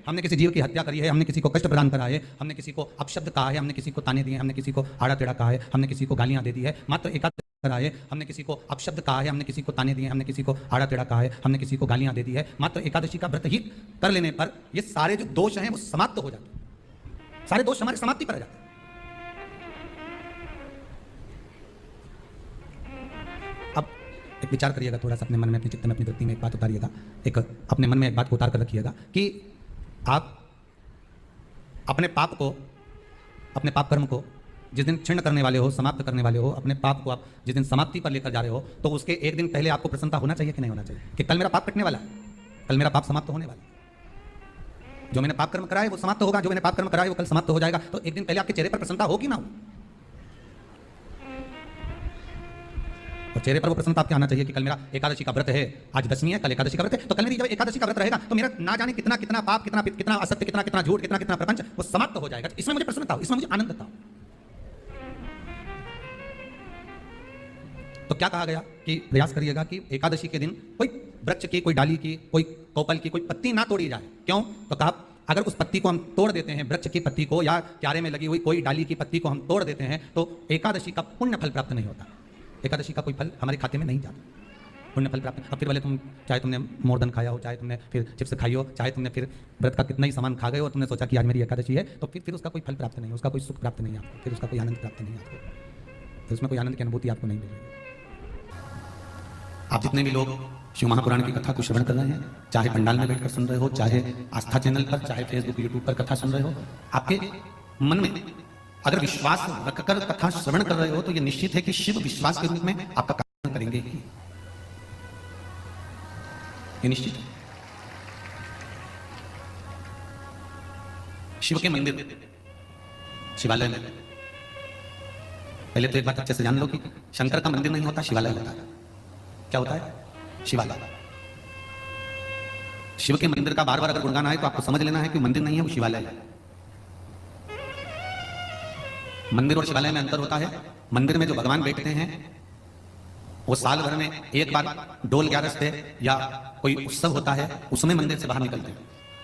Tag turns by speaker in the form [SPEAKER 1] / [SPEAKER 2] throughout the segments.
[SPEAKER 1] हमने किसी जीव की हत्या करी है, हमने किसी को कष्ट प्रदान करा है, हमने किसी को अपशब्द कहा है, हमने किसी को ताने दिए, हमने किसी को आड़ा टेढ़ा कहा है, हमने किसी को गालियां दे दी है, मात्र एकादशी करा है, हमने किसी को अपशब्द कहा है, हमने किसी को ताने दिए, हमने किसी को आड़ा टेढ़ा कहा है, हमने किसी को गालियां दे दी है, मात्र एकादशी का व्रत ही कर लेने पर ये सारे जो दोष हैं वो समाप्त हो जाते हैं, सारे दोष हमारे समाप्ति पर आ जाते हैं। अब एक विचार करिएगा थोड़ा सा अपने मन में, अपने चित्त में, अपनी वृत्ति में एक बात उतारिएगा, एक अपने मन में एक बात को उतार कर रखिएगा कि आप अपने पाप को, अपने पाप कर्म को जिस दिन क्षीण करने वाले हो, समाप्त करने वाले हो, अपने पाप को आप जिस दिन समाप्ति पर लेकर जा रहे हो, तो उसके एक दिन पहले आपको प्रसन्नता होना चाहिए कि नहीं होना चाहिए कि कल मेरा पाप कटने वाला है, कल मेरा पाप समाप्त होने वाला है, जो मैंने पाप कर्म कराया वो समाप्त होगा, जो मैंने पाप कर्म कराया वो कल समाप्त हो जाएगा। तो एक दिन पहले आपके चेहरे पर प्रसन्नता हो कि ना हो, और चेहरे पर वो प्रसन्नता आपके आना चाहिए कि कल मेरा एकादशी का व्रत है, आज दशमी है, कल एकादशी का व्रत है, तो कल मेरी जब एकादशी का व्रत रहेगा तो मेरा ना जाने कितना कितना पाप, कितना कितना असत्य, कितना कितना झूठ, कितना कितना प्रपंच वो समाप्त हो जाएगा। इसमें मुझे प्रसन्नता हो, इसमें मुझे आनंद था। तो क्या कहा गया कि प्रयास करिएगा कि एकादशी के दिन कोई वृक्ष की, कोई डाली की, कोई कोपल की कोई पत्ती ना तोड़ी जाए। क्यों? तो कहा अगर उस पत्ती को हम तोड़ देते हैं, वृक्ष की पत्ती को या क्यारे में लगी हुई कोई डाली की पत्ती को हम तोड़ देते हैं तो एकादशी का पुण्य फल प्राप्त नहीं होता, एकादशी का कोई फल हमारे खाते में नहीं जाता, पुण्य फल प्राप्त। अब फिर भले तुम चाहे तुमने मोरधन खाया हो, चाहे तुमने फिर चिप्स खाई हो, चाहे तुमने फिर व्रत का कितना ही सामान खा गए हो, तुमने सोचा कि आज मेरी एकादशी है, तो फिर उसका कोई फल प्राप्त नहीं, उसका कोई सुख प्राप्त नहीं आपको, फिर उसका कोई आनंद प्राप्त नहीं आपको, फिर उसमें कोई आनंद की अनुभूति आपको नहीं मिलेगी। आप जितने भी लोग शिव महापुराण की कथा को श्रवण कर रहे हैं, चाहे पंडाल में बैठकर सुन रहे हो, चाहे आस्था चैनल पर, चाहे फेसबुक यूट्यूब पर कथा सुन रहे हो, आपके मन में अगर विश्वास रखकर कथा श्रवण कर रहे हो तो यह निश्चित है कि शिव विश्वास के रूप में आपका कार्य करेंगे ही, ये निश्चित है। शिव के मंदिर, शिवालय में पहले तो एक बात अच्छे से जान लो कि शंकर का मंदिर नहीं होता, शिवालय होता है। क्या होता है? शिवालय। शिव के मंदिर का बार बार अगर गुणगान आए तो आपको समझ लेना है कि मंदिर नहीं है, वो शिवालय है। मंदिर और शिवालय में अंतर होता है, मंदिर में जो भगवान बैठते हैं वो साल भर में एक बार डोल ग्यारस पे या कोई उत्सव होता है उसमें मंदिर से बाहर निकलते हैं,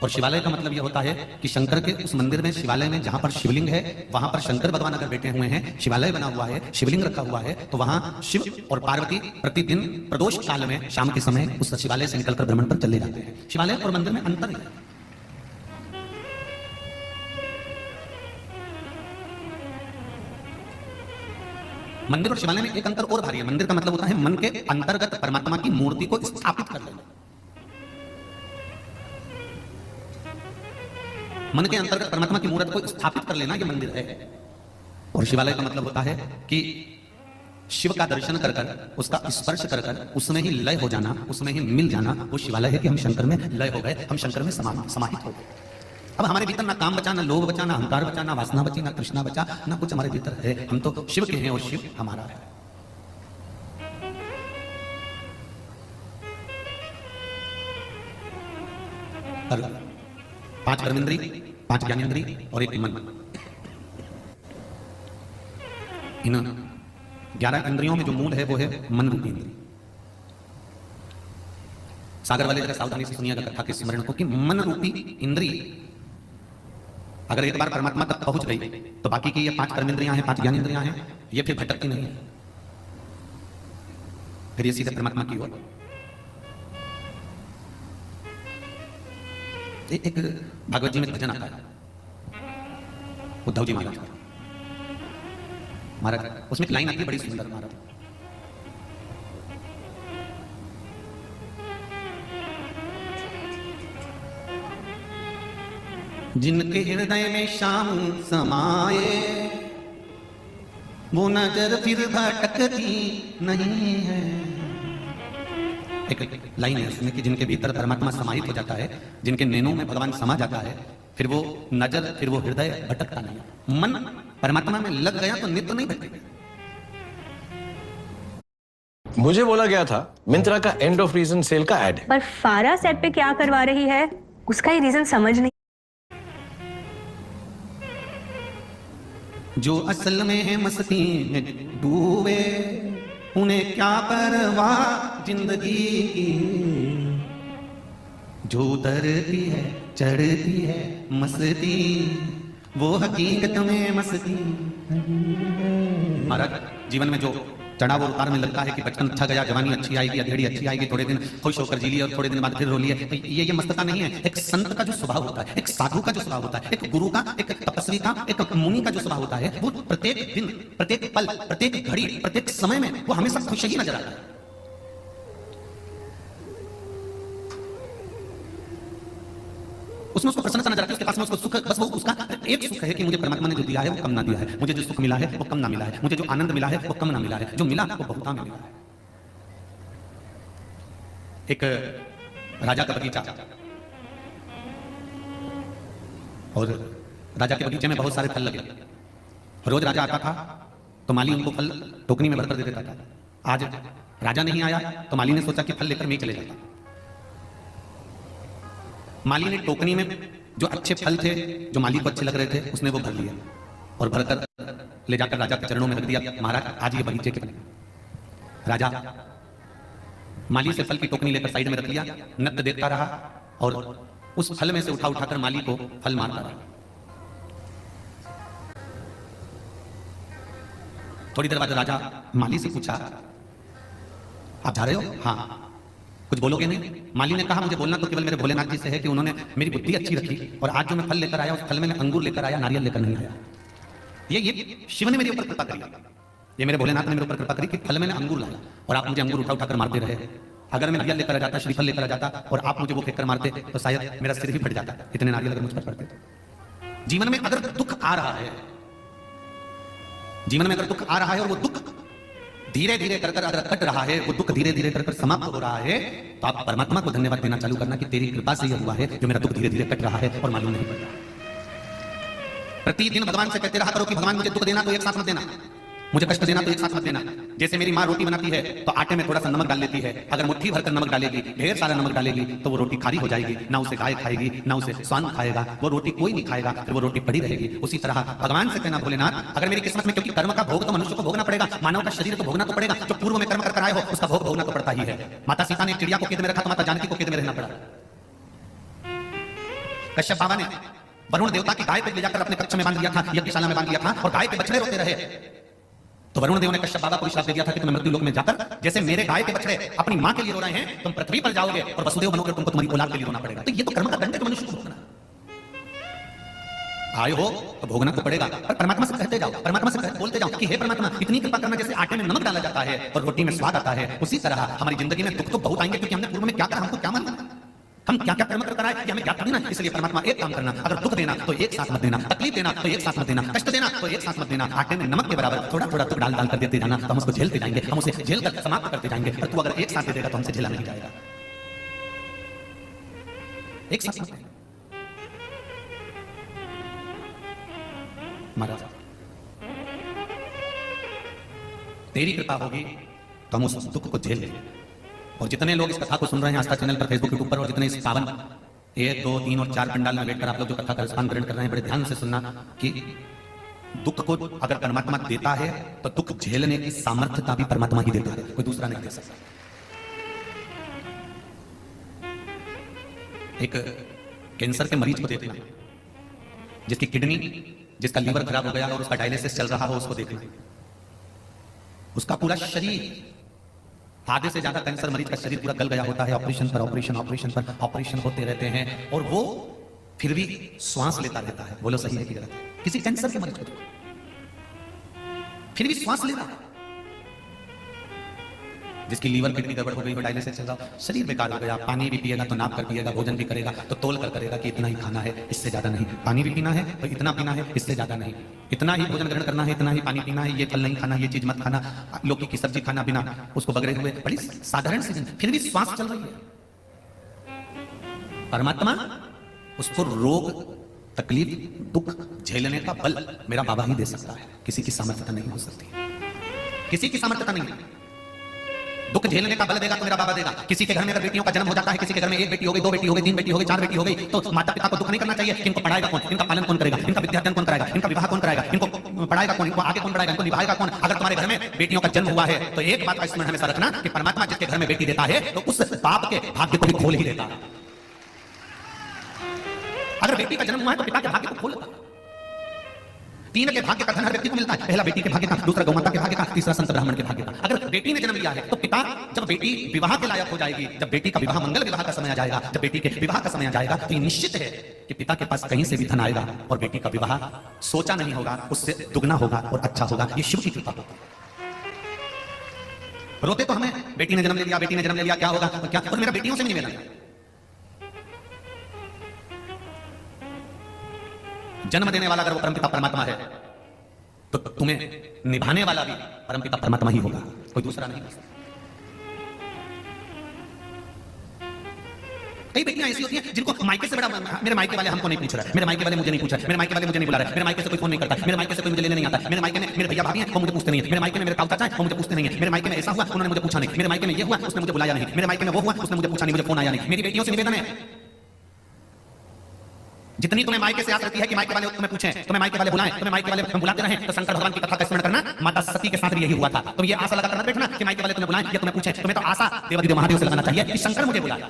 [SPEAKER 1] और शिवालय का मतलब यह होता है कि शंकर के उस मंदिर में, शिवालय में जहां पर शिवलिंग है वहां पर शंकर भगवान अगर बैठे हुए हैं, शिवालय बना हुआ है, शिवलिंग रखा हुआ है, तो वहां शिव और पार्वती प्रतिदिन प्रदोष काल में शाम के समय उस शिवालय से निकलकर भ्रमण पर चले जाते हैं। शिवालय और मंदिर में अंतर है। मंदिर और शिवालय में एक अंतर और भारी है। मंदिर का मतलब होता है मन के अंतर्गत परमात्मा की मूर्ति को स्थापित कर लेना, मन के अंतर्गत परमात्मा की मूर्ति को स्थापित कर लेना, ये मंदिर है। और शिवालय का मतलब होता है कि शिव का दर्शन कर कर, उसका स्पर्श कर कर उसमें ही लय हो जाना, उसमें ही मिल जाना, वो शिवालय है कि हम शंकर में लय हो गए, हम शंकर में समाहित हो गए। अब हमारे भीतर ना काम बचा, ना लोभ बचा, ना अहंकार बचा, ना वासना बची, ना तृष्णा बचा, ना कुछ हमारे भीतर है। हम तो शिव के हैं और शिव हमारा है। और 5 कर्मेंद्री, 5 ज्ञानेंद्री और 1 मन, इन 11 इंद्रियों में जो मूल है वो है मन रूपी इंद्रिय। सागर वाले जरा सावधानी से सुनिएगा कथा के स्मरण को कि मन रूपी इंद्रिय अगर एक बार परमात्मा तक पहुंच गई तो बाकी की ये 5 कर्मेंद्रियां हैं, 5 ज्ञानेंद्रियां हैं, ये फिर भटकती नहीं है, फिर ये सीधे परमात्मा की ओर। एक भागवत जी में भजन आता है, उद्धव जी महाराज उसमें एक लाइन आती है बड़ी सुंदर, महाराज जिनके हृदय में श्याम समाये वो नजर फिर भटकती नहीं है। एक लाइन है उसमें कि जिनके भीतर परमात्मा समाहित हो जाता है, जिनके नैनों में भगवान समा जाता है, फिर वो नजर, फिर वो हृदय भटकता नहीं। मन परमात्मा में लग गया तो नित्य नहीं भटकेगा।
[SPEAKER 2] मुझे बोला गया था मिंत्रा का एंड ऑफ रीजन सेल का ऐड है,
[SPEAKER 3] पर फारा सेट पे क्या करवा रही है उसका ही रीजन समझ नहीं।
[SPEAKER 1] जो असल में है मस्ती में डूबे उन्हें क्या परवाह जिंदगी की, जो उतरती है चढ़ती है मस्ती, वो हकीकत में मस्ती। महाराज जीवन में जो चढ़ाव और उतार में लगता है कि बचपन अच्छा गया, जवानी अच्छी आएगी, अधेड़ी अच्छी आएगी, थोड़े दिन खुश होकर जी लिए और थोड़े दिन बाद फिर रो लिए, तो ये मस्तता नहीं है। एक संत का जो स्वभाव होता है, एक साधु का जो स्वभाव होता है, एक गुरु का, एक तपस्वी का, एक मुनि का जो स्वभाव होता है, वो प्रत्येक दिन, प्रत्येक पल, प्रत्येक घड़ी, प्रत्येक समय में वो हमेशा खुश ही नजर आता है। उसमें उसको प्रसन्नता नजर आती है, उसके पास में उसको सुख, बस वो उसका एक सुख है कि मुझे परमात्मा ने जो दिया है वो कम ना दिया है, मुझे जो सुख मिला है वो कम ना मिला है, मुझे जो आनंद मिला है वो कम ना मिला है, जो मिला वो बहुता में मिला है। एक राजा का बगीचा, और राजा के बगीचे में बहुत सारे फल लगे। रोज राजा आता था तो माली उनको फल टोकनी में भरकर दे देता था। आज राजा नहीं आया तो माली ने सोचा कि फल लेकर मैं चले जाता। माली ने टोकनी में जो अच्छे फल थे, जो माली को अच्छे लग रहे थे, उसने वो भर लिया और भरकर ले जाकर राजा के चरणों में रख दिया। महाराज आज ये बगीचे के फल। राजा माली से फल की टोकनी लेकर साइड में रख लिया, नृत्य देखता रहा और उस फल में से उठाकर माली को फल मारता रहा। थोड़ी देर बाद राजा माली से पूछा, आप जा रहे हो? हाँ। कुछ बोलोगे नहीं? माली ने कहा, मुझे बोलना तो केवल मेरे भोलेनाथ जी से है कि उन्होंने मेरी बुद्धि अच्छी रखी और आज जो मैं फल लेकर आया उस फल में मैं अंगूर लेकर आया, नारियल लेकर नहीं आया। ये शिव ने मेरे ऊपर कृपा करी, ये मेरे भोलेनाथ ने मेरे ऊपर कृपा करी कि फल मैंने अंगूर लाया और आप मुझे अंगूर उठाकर मारते रहे। अगर मैं नारियल लेकर आ जाता, श्रीफल लेकर आ जाता और आप मुझे वो फेंक कर मारते तो शायद मेरा सिर ही फट जाता, इतने नारियल अगर मुझ पर पड़ते तो। जीवन में अगर दुख आ रहा है, जीवन में अगर दुख आ रहा है और वो दुख धीरे धीरे कर अगर कट रहा है, वो दुख धीरे धीरे कर समाप्त हो रहा है, तो आप परमात्मा को धन्यवाद देना चालू करना कि तेरी कृपा से यह हुआ है जो मेरा दुख धीरे धीरे कट रहा है और मालूम नहीं पड़ रहा। प्रतिदिन भगवान से कहते रहा करो कि भगवान मुझे दुख देना तो एक साथ मत देना, मुझे कष्ट देना तो एक साथ मत देना। जैसे मेरी माँ रोटी बनाती है तो आटे में थोड़ा सा नमक डाल लेती है, अगर मुट्ठी भरकर नमक डालेगी, ढेर सारा नमक डालेगी तो वो रोटी खारी हो जाएगी, ना उसे गाय खाएगी ना उसे स्वान खाएगा, वो रोटी कोई नहीं खाएगा, फिर वो रोटी पड़ी रहेगी। उसी तरह भगवान से कहना, भोलेनाथ अगर मेरी किस्मत में, क्योंकि कर्म का भोग तो मनुष्य को भोगना पड़ेगा, मानव का शरीर तो भोगना तो पड़ेगा, जो पूर्व में कर्म कर आए हो उसका भोग भोगना तो पड़ता ही है। माता सीता ने चिड़िया को कैद में रखा तो माता जानकी को कैद में रहना पड़ा। कश्यप बाबा ने वरुण देवता की गाय पे ले जाकर अपने कक्ष में बांध दिया था, यज्ञशाला में बांध दिया था और गाय के बछड़े रोते रहे, तो वरुण देव ने कश्यप बाबा को श्राप दे दिया था कि तुम्हें मृत्यु लोक में जाकर जैसे मेरे गाय के बछड़े अपनी मां के लिए रो रहे हैं, तुम पृथ्वी पर जाओगे और वसुदेव बनोगे, तुमको तुम्हारी औलाद के लिए रोना पड़ेगा। तो ये तो कर्म का दंड है मनुष्य को भोगना। आए हो तो भोगना तो पड़ेगा, पर परमात्मा से कहते जाओ, परमात्मा से बोलते जाओ कि हे परमात्मा इतनी कृपा करना, जैसे आटे में नमक डाला जाता है और रोटी में स्वाद आता है, उसी तरह हमारी जिंदगी में दुख तो बहुत आएंगे, क्योंकि हमने पूर्व में क्या करा, हमको क्या मानना, हम क्या क्या कर्म कर आए, हमें क्या करना। इसलिए परमात्मा एक काम करना, अगर दुख देना तो एक साथ मत देना, तकलीफ देना तो एक साथ मत देना, कष्ट देना तो एक साथ मत देना। आटे में नमक के बराबर थोड़ा थोड़ा तो डाल कर देते जाना, तो हम उसको झेलते जाएंगे, हम उसे झेल कर समाप्त करते जाएंगे। और तू अगर एक साथ दे देगा तो हमसे झेला नहीं जाएगा। एक साथ मत देना महाराज, तेरी कृपा होगी तो हम उस दुख को झेल लेंगे। और जितने लोग इस कथा को सुन रहे हैं आस्था चैनल पर, फेसबुक यूट्यूब पर, और जितने इस पावन 1, 2, 3 और 4 पंडाल में बैठकर आप लोग जो कथा का रसपान ग्रहण कर रहे हैं, बड़े ध्यान से सुनना कि दुख को अगर परमात्मा देता है तो दुख झेलने की सामर्थ्यता भी परमात्मा ही देता है, कोई दूसरा नहीं दे सकता। एक कैंसर के मरीज को देखना, जिसकी किडनी, जिसका लीवर खराब हो गया और उसका डायलिसिस चल रहा हो, उसको देखना। उसका पूरा शरीर, आधे से ज्यादा कैंसर मरीज का शरीर पूरा गल गया होता है, ऑपरेशन पर ऑपरेशन ऑपरेशन पर ऑपरेशन होते रहते हैं और वो फिर भी श्वास लेता रहता है। बोलो सही है कि गलत? किसी कैंसर के मरीज को फिर भी श्वास ले रहा है, जिसकी लीवर किडनी गड़बड़ हो गई, डायलिसिस चल रहा, शरीर बेकार हो गया। पानी भी पिएगा तो नाप कर पिएगा, भोजन भी करेगा तो तोल कर करेगा कि इतना ही खाना है, इससे ज्यादा नहीं। पानी भी पीना है तो इतना पीना है, इससे ज्यादा नहीं। इतना ही भोजन ग्रहण करना है, इतना ही पानी पीना है, ये फल नहीं खाना, ये चीज मत खाना, लौकी की सब्जी खाना बिना उसको बगड़े हुए, बड़ी साधारण सी, फिर भी श्वास चल रही है। परमात्मा उसको रोग, तकलीफ, दुख झेलने का बल मेरा बाबा ही दे सकता है, किसी की सामर्थ्यता नहीं हो सकती, किसी की सामर्थ्यता नहीं। दुख झेलने का बल देगा तो मेरा बाबा देगा। किसी के घर में अगर बेटियों का जन्म हो जाता है, किसी के घर में 1 बेटी हो गई, 2 बेटी हो गई, 3 बेटी हो गई, 4 बेटी हो गई, तो माता पिता को दुख नहीं करना चाहिए कि इनको पढ़ाएगा कौन, इनका पालन कौन करेगा, इनका विद्यार्थन कौन कराएगा, इनका विवाह कौन कराएगा, इनको पढ़ाएगा कौन, इनको आगे कौन बढ़ाएगा, इनको निभाएगा कौन। अगर तुम्हारे घर में बेटियों का जन्म हुआ है तो एक बात का स्मरण हमेशा रखना कि परमात्मा जिसके घर में बेटी देता है तो उस बाप के भाग्य को भी खोल ही देता है। अगर बेटी का जन्म हुआ है तो पिता के भाग्य को खोल लेता है। 3 के भाग्य का धन हर व्यक्ति को मिलता है। पहला बेटी के भाग्य का, दूसरा गौमाता के भाग्य का, तीसरा संत ब्राह्मण के भाग्य का। अगर बेटी ने जन्म लिया है तो पिता, जब बेटी विवाह के लायक हो जाएगी, जब बेटी का विवाह मंगल विवाह का समय आ जाएगा, जब बेटी के विवाह का समय आ जाएगा, तो ये निश्चित है कि पिता के पास कहीं से भी धन आएगा और बेटी का विवाह सोचा नहीं होगा, उससे दुगना होगा और अच्छा होगा। ये शिव की कृपा होती है। रोते तो हमें, बेटी ने जन्म ले लिया, बेटी ने जन्म ले लिया, क्या होगा, क्या, और मेरा बेटियों से नहीं मिला। जन्म देने वाला अगर वो परमपिता परमात्मा है तो तुम्हें निभाने वाला भी परमपिता परमात्मा ही होगा, कोई दूसरा नहीं। कई बेटियां ऐसी होती हैं जिनको मायके से बड़ा, मेरे मायके वाले हमको नहीं पूछ रहा है, मेरे मायके वाले मुझे नहीं पूछ रहा है, मेरे मायके वाले मुझे नहीं बुला रहा है, मेरे मायके से कोई फोन नहीं करता, मेरे मायके से कोई मुझे लेने नहीं आता, मेरे मायके में मेरे भैया भाभी हैं वो मुझे पूछते नहीं है, मेरे मायके में मेरे ताऊ चाचा हैं वो मुझे पूछते नहीं है, मेरे मायके में ऐसा हुआ उन्होंने मुझे पूछा नहीं, मेरे मायके में ये हुआ उसने मुझे बुलाया नहीं, मेरे मायके में वो हुआ उसने मुझे पूछा नहीं, मुझे फोन आया नहीं। मेरी बेटियों से निवेदन है, जितनी तुम्हें मायके से आस रहती है कि मायके वाले तुम्हें पूछें, तुम्हें मायके वाले बुलाएं, तुम्हें मायके वाले बुलाते रहें, तो शंकर भगवान की कथा का स्मरण करना। माता सती के साथ भी यही हुआ था। तुम ये आशा लगा कर बैठना कि मायके वाले तुम्हें बुलाएं या तुम्हें पूछें, तुम्हें तो आशा देवादिदेव महादेव से लगाना चाहिए कि शंकर मुझे बुलाए।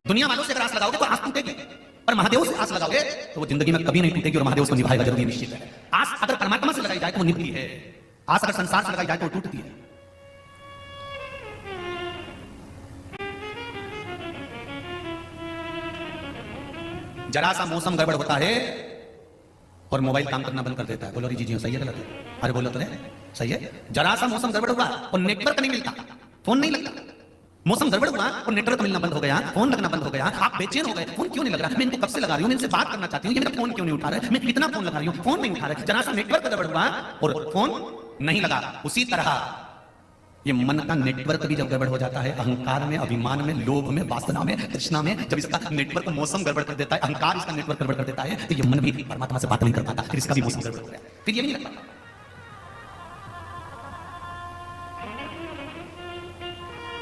[SPEAKER 1] दुनिया वालों से अगर आस लगाओगे तो आस टूटेगी, पर महादेव से आस लगाओगे तो वो जिंदगी में कभी नहीं टूटेगी और महादेव उसको निभाएगा जरूरी, निश्चित है। आस अगर परमात्मा से लगाई जाए तो वो निभती है, आस अगर संसार से लगाई जाए तो वो टूटती है। जरा सा मौसम गड़बड़ होता है और मोबाइल काम करना बंद कर देता है। बोलो जी जी सही है गलत है? अरे बोलो तो सही है। जरा सा मौसम गड़बड़ हुआ और नेटवर्क नहीं मिलता, फोन नहीं लगता। मौसम गड़बड़ हुआ और नेटवर्क मिलना बंद हो गया, फोन लगना बंद हो गया, आप बेचैन हो गए, फोन क्यों नहीं लग रहा, मैं इनको कब से लगा रही हूं, मैं इनसे बात करना चाहती हूँ, ये मेरा फोन क्यों नहीं उठा रहा है, मैं कितना फोन लगा रही हूँ, फोन नहीं उठा रहा है। जरा सा नेटवर्क गड़बड़ हुआ और फोन नहीं लगा। उसी तरह ये मन का नेटवर्क भी जब गड़बड़ हो जाता है, अहंकार में, अभिमान में, लोभ में, वासना में, तृष्णा में, जब इसका नेटवर्क मौसम गड़बड़ कर देता है, अहंकार इसका नेटवर्क गड़बड़ कर देता है, तो ये मन भी परमात्मा से बात नहीं कर पाता, फिर इसका भी मौसम गड़बड़ हो गया, फिर ये नहीं लग पाता।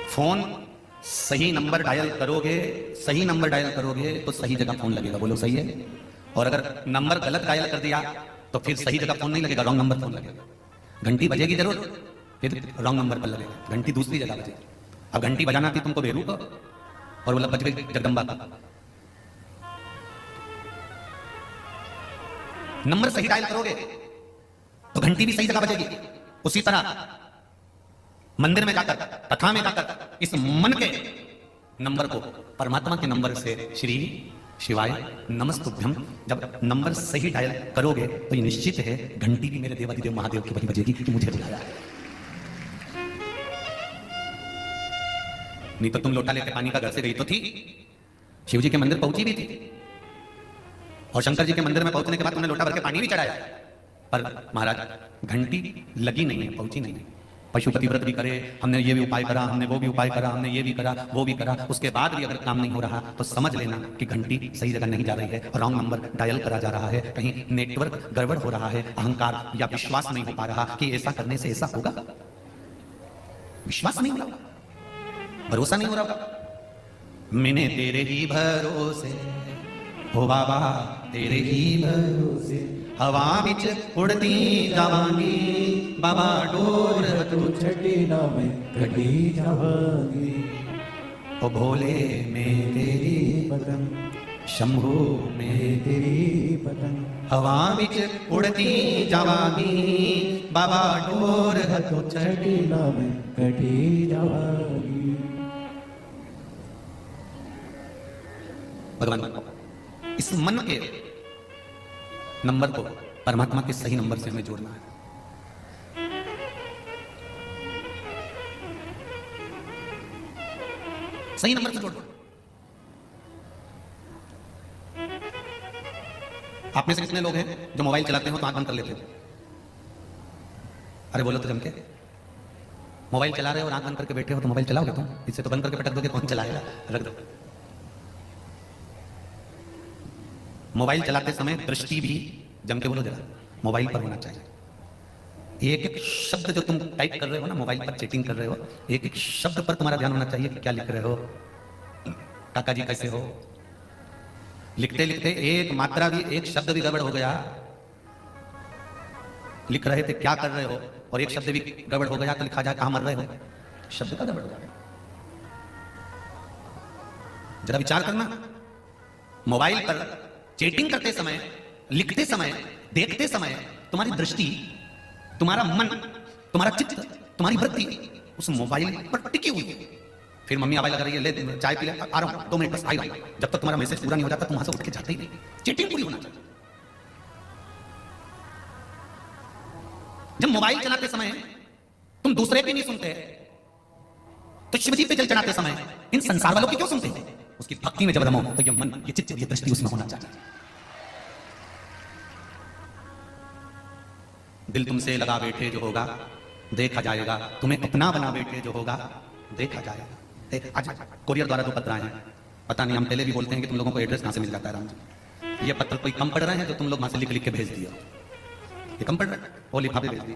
[SPEAKER 1] फोन सही नंबर डायल करोगे, सही नंबर डायल करोगे तो सही जगह फोन लगेगा। बोलो सही है? और अगर नंबर गलत डायल कर दिया तो फिर सही जगह फोन नहीं लगेगा, रॉन्ग नंबर फोन लगेगा। घंटी बजेगी जरूर, फिर रॉन्ग नंबर पर लगेगा, घंटी दूसरी जगह बजेगी। अब घंटी बजाना थी तुमको बेरू को और बोला बज गई जगदम्बा का। नंबर सही डायल करोगे तो घंटी भी सही जगह बजेगी। उसी तरह मंदिर में जाकर, कथा में जाकर इस मन के नंबर को परमात्मा के नंबर से श्री शिवाय नमस्तुभ्यम जब नंबर सही डायल करोगे तो ये निश्चित है घंटी भी मेरे देवादिदेव महादेव की वही बजेगी कि मुझे बुलाया। नहीं तो तुम लोटा लेकर पानी का घर से गई तो थी, शिव जी के मंदिर पहुंची भी थी और शंकर जी के मंदिर में पहुंचने के बाद तुमने लोटा भर के पानी भी चढ़ाया, पर महाराज घंटी लगी नहीं है, पहुंची नहीं है। पशुपति व्रत भी करे, हमने ये भी उपाय करा, हमने वो भी उपाय करा, हमने ये भी करा, वो भी करा, उसके बाद भी अगर काम नहीं हो रहा तो समझ लेना कि घंटी सही जगह नहीं जा रही है, रॉन्ग नंबर डायल करा जा रहा है, कहीं नेटवर्क गड़बड़ हो रहा है, अहंकार या विश्वास नहीं हो पा रहा कि ऐसा करने से ऐसा होगा। विश्वास नहीं हो रहा, भरोसा नहीं हो रहा। मैंने तेरे ही भरोसे हो बाबा, तेरे ही भरोसे हवा बिच उड़ती जावांगी बाबा, डोर
[SPEAKER 4] तू छठी ना मैं कटी जावांगी।
[SPEAKER 1] ओ भोले में तेरी
[SPEAKER 4] पतंग,
[SPEAKER 1] शंभू में
[SPEAKER 4] तेरी पतंग,
[SPEAKER 1] हवा बिच उड़ती जावांगी बाबा, डोर
[SPEAKER 4] तू छठी ना मैं कटी जावांगी।
[SPEAKER 1] भगवान इस मन के नंबर को परमात्मा के सही नंबर से हमें जोड़ना है। सही नंबर से जोड़ो। आप में से कितने लोग हैं जो मोबाइल चलाते हो तो आंख बंद कर लेते हो? अरे बोलो तो जम के। मोबाइल चला रहे हो और आंख बंद करके बैठे हो तो मोबाइल चलाओगे तुम? इससे तो बंद करके पटक दोगे, कौन चलाएगा? रख दो। मोबाइल चलाते समय दृष्टि भी जम के बोलो जरा, मोबाइल पर होना चाहिए। एक एक शब्द जो तुम टाइप कर रहे हो ना, मोबाइल पर चैटिंग कर रहे हो, एक एक शब्द पर तुम्हारा ध्यान होना चाहिए कि क्या लिख रहे हो। काका जी कैसे हो? लिखते लिखते एक मात्रा भी, एक शब्द भी गड़बड़ हो गया, लिख रहे थे क्या कर रहे हो और एक शब्द भी गड़बड़ हो गया तो लिखा जाए कहां मर रहे हो, शब्द का गड़बड़ हो गया। जरा विचार करना, मोबाइल पर चैटिंग करते समय, लिखते समय, देखते समय तुम्हारी दृष्टि, तुम्हारा मन, तुम्हारा चित्त, तुम्हारी वृत्ति उस मोबाइल पर टिकी हुई है। फिर मम्मी आवाज लगा रही है, ले चाय पी ले, आ रहा हूं 2 मिनट बस, आ रहा हूं। जब तक तुम्हारा मैसेज पूरा नहीं हो जाता तुम वहां से उठ के जाते ही नहीं। चैटिंग पूरी होना चाहिए। जब मोबाइल चलाते समय तुम दूसरे की नहीं सुनते, तो शिवजी पे जल चढ़ाते समय इन संसार वालों की क्यों सुनते हैं? उसकी भक्ति में जब रमो तो ये मन, ये चित्त, ये दृष्टि उसमें होना चाहिए। दिल तुमसे लगा बैठे जो होगा देखा जाएगा, तुम्हें अपना बना बैठे जो होगा देखा जाएगा। आज कोरियर द्वारा जो पत्र आए हैं, पता नहीं, हम पहले भी बोलते हैं कि तुम लोगों को एड्रेस कहां से मिल जाता है राम जी। ये पत्र कोई कम पढ़ रहे हैं तो तुम लोग वहां से लिख लिख के भेज दिया, ये कम पढ़ रहे हैं, वो लिफाफे भेज दिए।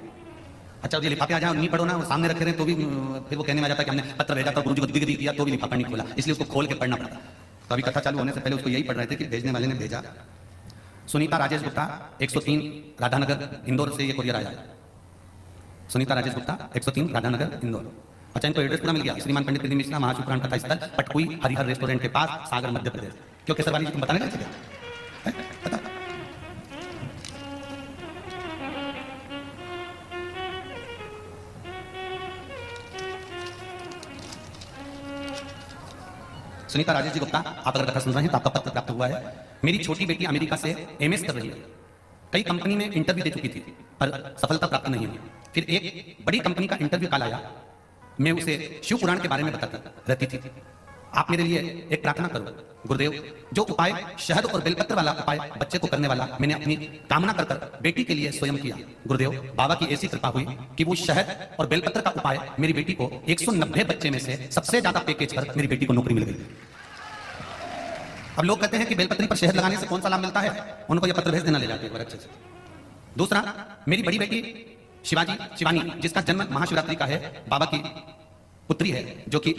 [SPEAKER 1] अच्छा ये लिफाफे आ जाए नहीं पढ़ो ना, वो सामने रखे रहे तो भी फिर वो कहने में आ जाता है कि हमने पत्र भेजा था, गुरुजी को दिख दिया तो भी लिफाफा नहीं खोला, इसलिए उसको खोल के पढ़ना पड़ता। तो अभी कथा चालू होने से पहले उसको यही पढ़ रहे थे कि भेजने वाले ने भेजा। सुनीता राजेश गुप्ता 103 राधानगर इंदौर से ये कोरियर आया है। सुनीता राजेश गुप्ता 103 राधानगर इंदौर। अच्छा इनको एड्रेस पूरा मिल गया, श्रीमान पंडित कृष्ण मिश्रा महाशिवपुराण कथा स्थल पटकुई हरिहर रेस्टोरेंट के पास, सागर मध्य प्रदेश। क्यों केसरवाली जी तुम बताने गए थे क्या? पता सुनीता राजेश जी गुप्ता, आप अगर कथा सुन रहे हैं तो आपका पत्र प्राप्त हुआ है। मेरी छोटी बेटी अमेरिका से एमएस कर रही है, कई कंपनी में इंटरव्यू दे चुकी थी पर सफलता प्राप्त नहीं हुई। फिर एक बड़ी कंपनी का इंटरव्यू कॉल आया, मैं उसे शिव पुराण के बारे में बताती रहती थी। आप मेरे लिए एक प्रार्थना करो गुरुदेव, जो उपाय शहद और बेलपत्र वाला उपाय बच्चे को करने वाला मैंने अपनी कामना कर बेटी के लिए स्वयं किया। गुरुदेव बाबा की ऐसी कृपा हुई कि वो शहद और बेलपत्र का उपाय मेरी बेटी को 190 बच्चे में से सबसे ज्यादा पैकेज पर मेरी बेटी को नौकरी मिल गई। अब लोग कहते हैं कि बेलपत्री पर शहद लगाने से कौन सा लाभ मिलता है, उनको यह पत्र भेज देना ले जाते हैं अच्छे से। दूसरा, मेरी बड़ी बेटी शिवानी जिसका जन्म महाशिवरात्रि का है, बाबा की पुत्री है जो कि